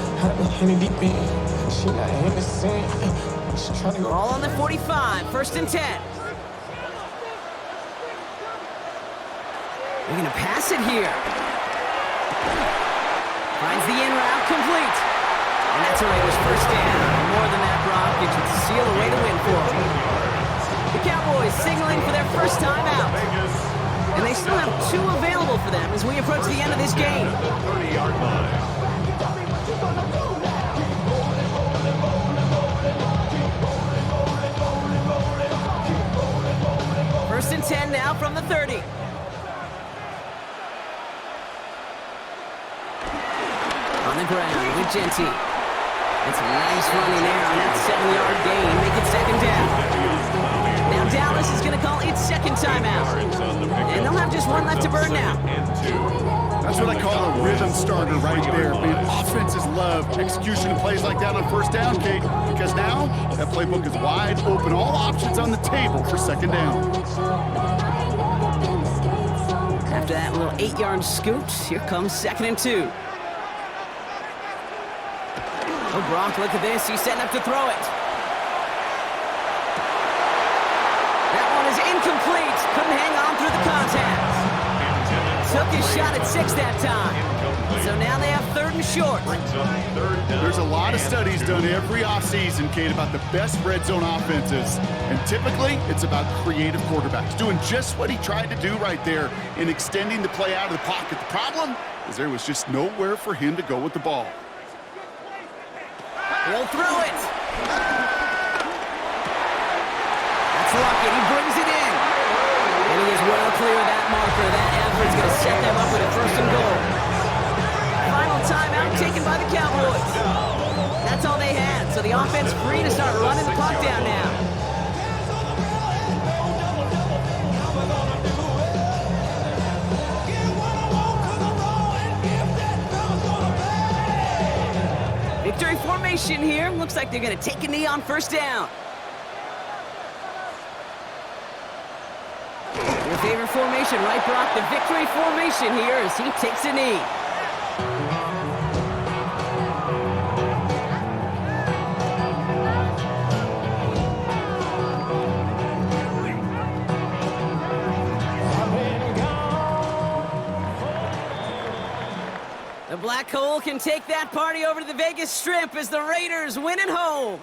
in the deep end. She not in the sand. She trying to go. All on the 45, first and 10. They're going to pass it here. Finds the in route complete. And that's a Raiders first down. More than that, Brock. It should seal away the win for them. The Cowboys signaling for their first time out. And they still have 2 available for them as we approach the end of this game. 30-yard line. First and 10 now from the 30. On the ground with Genty. It's a nice running there on that 7-yard gain. Make it second down. Now Dallas is going to call its second timeout. And they'll have just 1 left to burn now. That's what I call a rhythm starter right there. Man, offenses love execution of plays like that on first down, Kate, because now that playbook is wide open. All options on the table for second down. After that little 8-yard scoot, here comes second and 2. Oh, Brock, look at this. He's setting up to throw it. That one is incomplete. Couldn't hang on through the contact. Took his shot at 6 that time. So now they have 3rd and short. There's a lot of studies done every offseason, Kate, about the best red zone offenses. And typically, it's about creative quarterbacks doing just what he tried to do right there in extending the play out of the pocket. The problem is there was just nowhere for him to go with the ball. He'll throw it. That's Lockett. He brings it in. And he is well clear of that marker. That effort's going to set them up with a first and goal. Final timeout taken by the Cowboys. That's all they had. So the offense free to start running the clock down now. Victory formation here. Looks like they're going to take a knee on first down. With Favorite formation, right, Brock? The victory formation here as he takes a knee. The Black Hole can take that party over to the Vegas Strip as the Raiders win at home.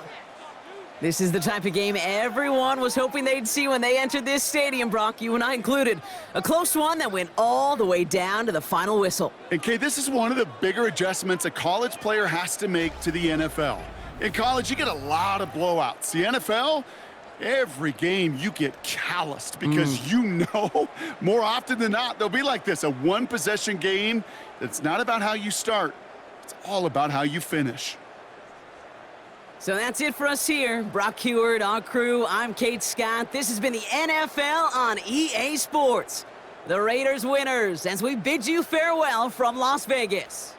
This is the type of game everyone was hoping they'd see when they entered this stadium, Brock, you and I included. A close one that went all the way down to the final whistle. And Kay, this is one of the bigger adjustments a college player has to make to the NFL. In college, you get a lot of blowouts. The NFL, every game you get calloused because you know more often than not they'll be like this, a one-possession game that's not about how you start. It's all about how you finish. So that's it for us here. Brock Heward, our crew, I'm Kate Scott. This has been the NFL on EA Sports. The Raiders winners as we bid you farewell from Las Vegas.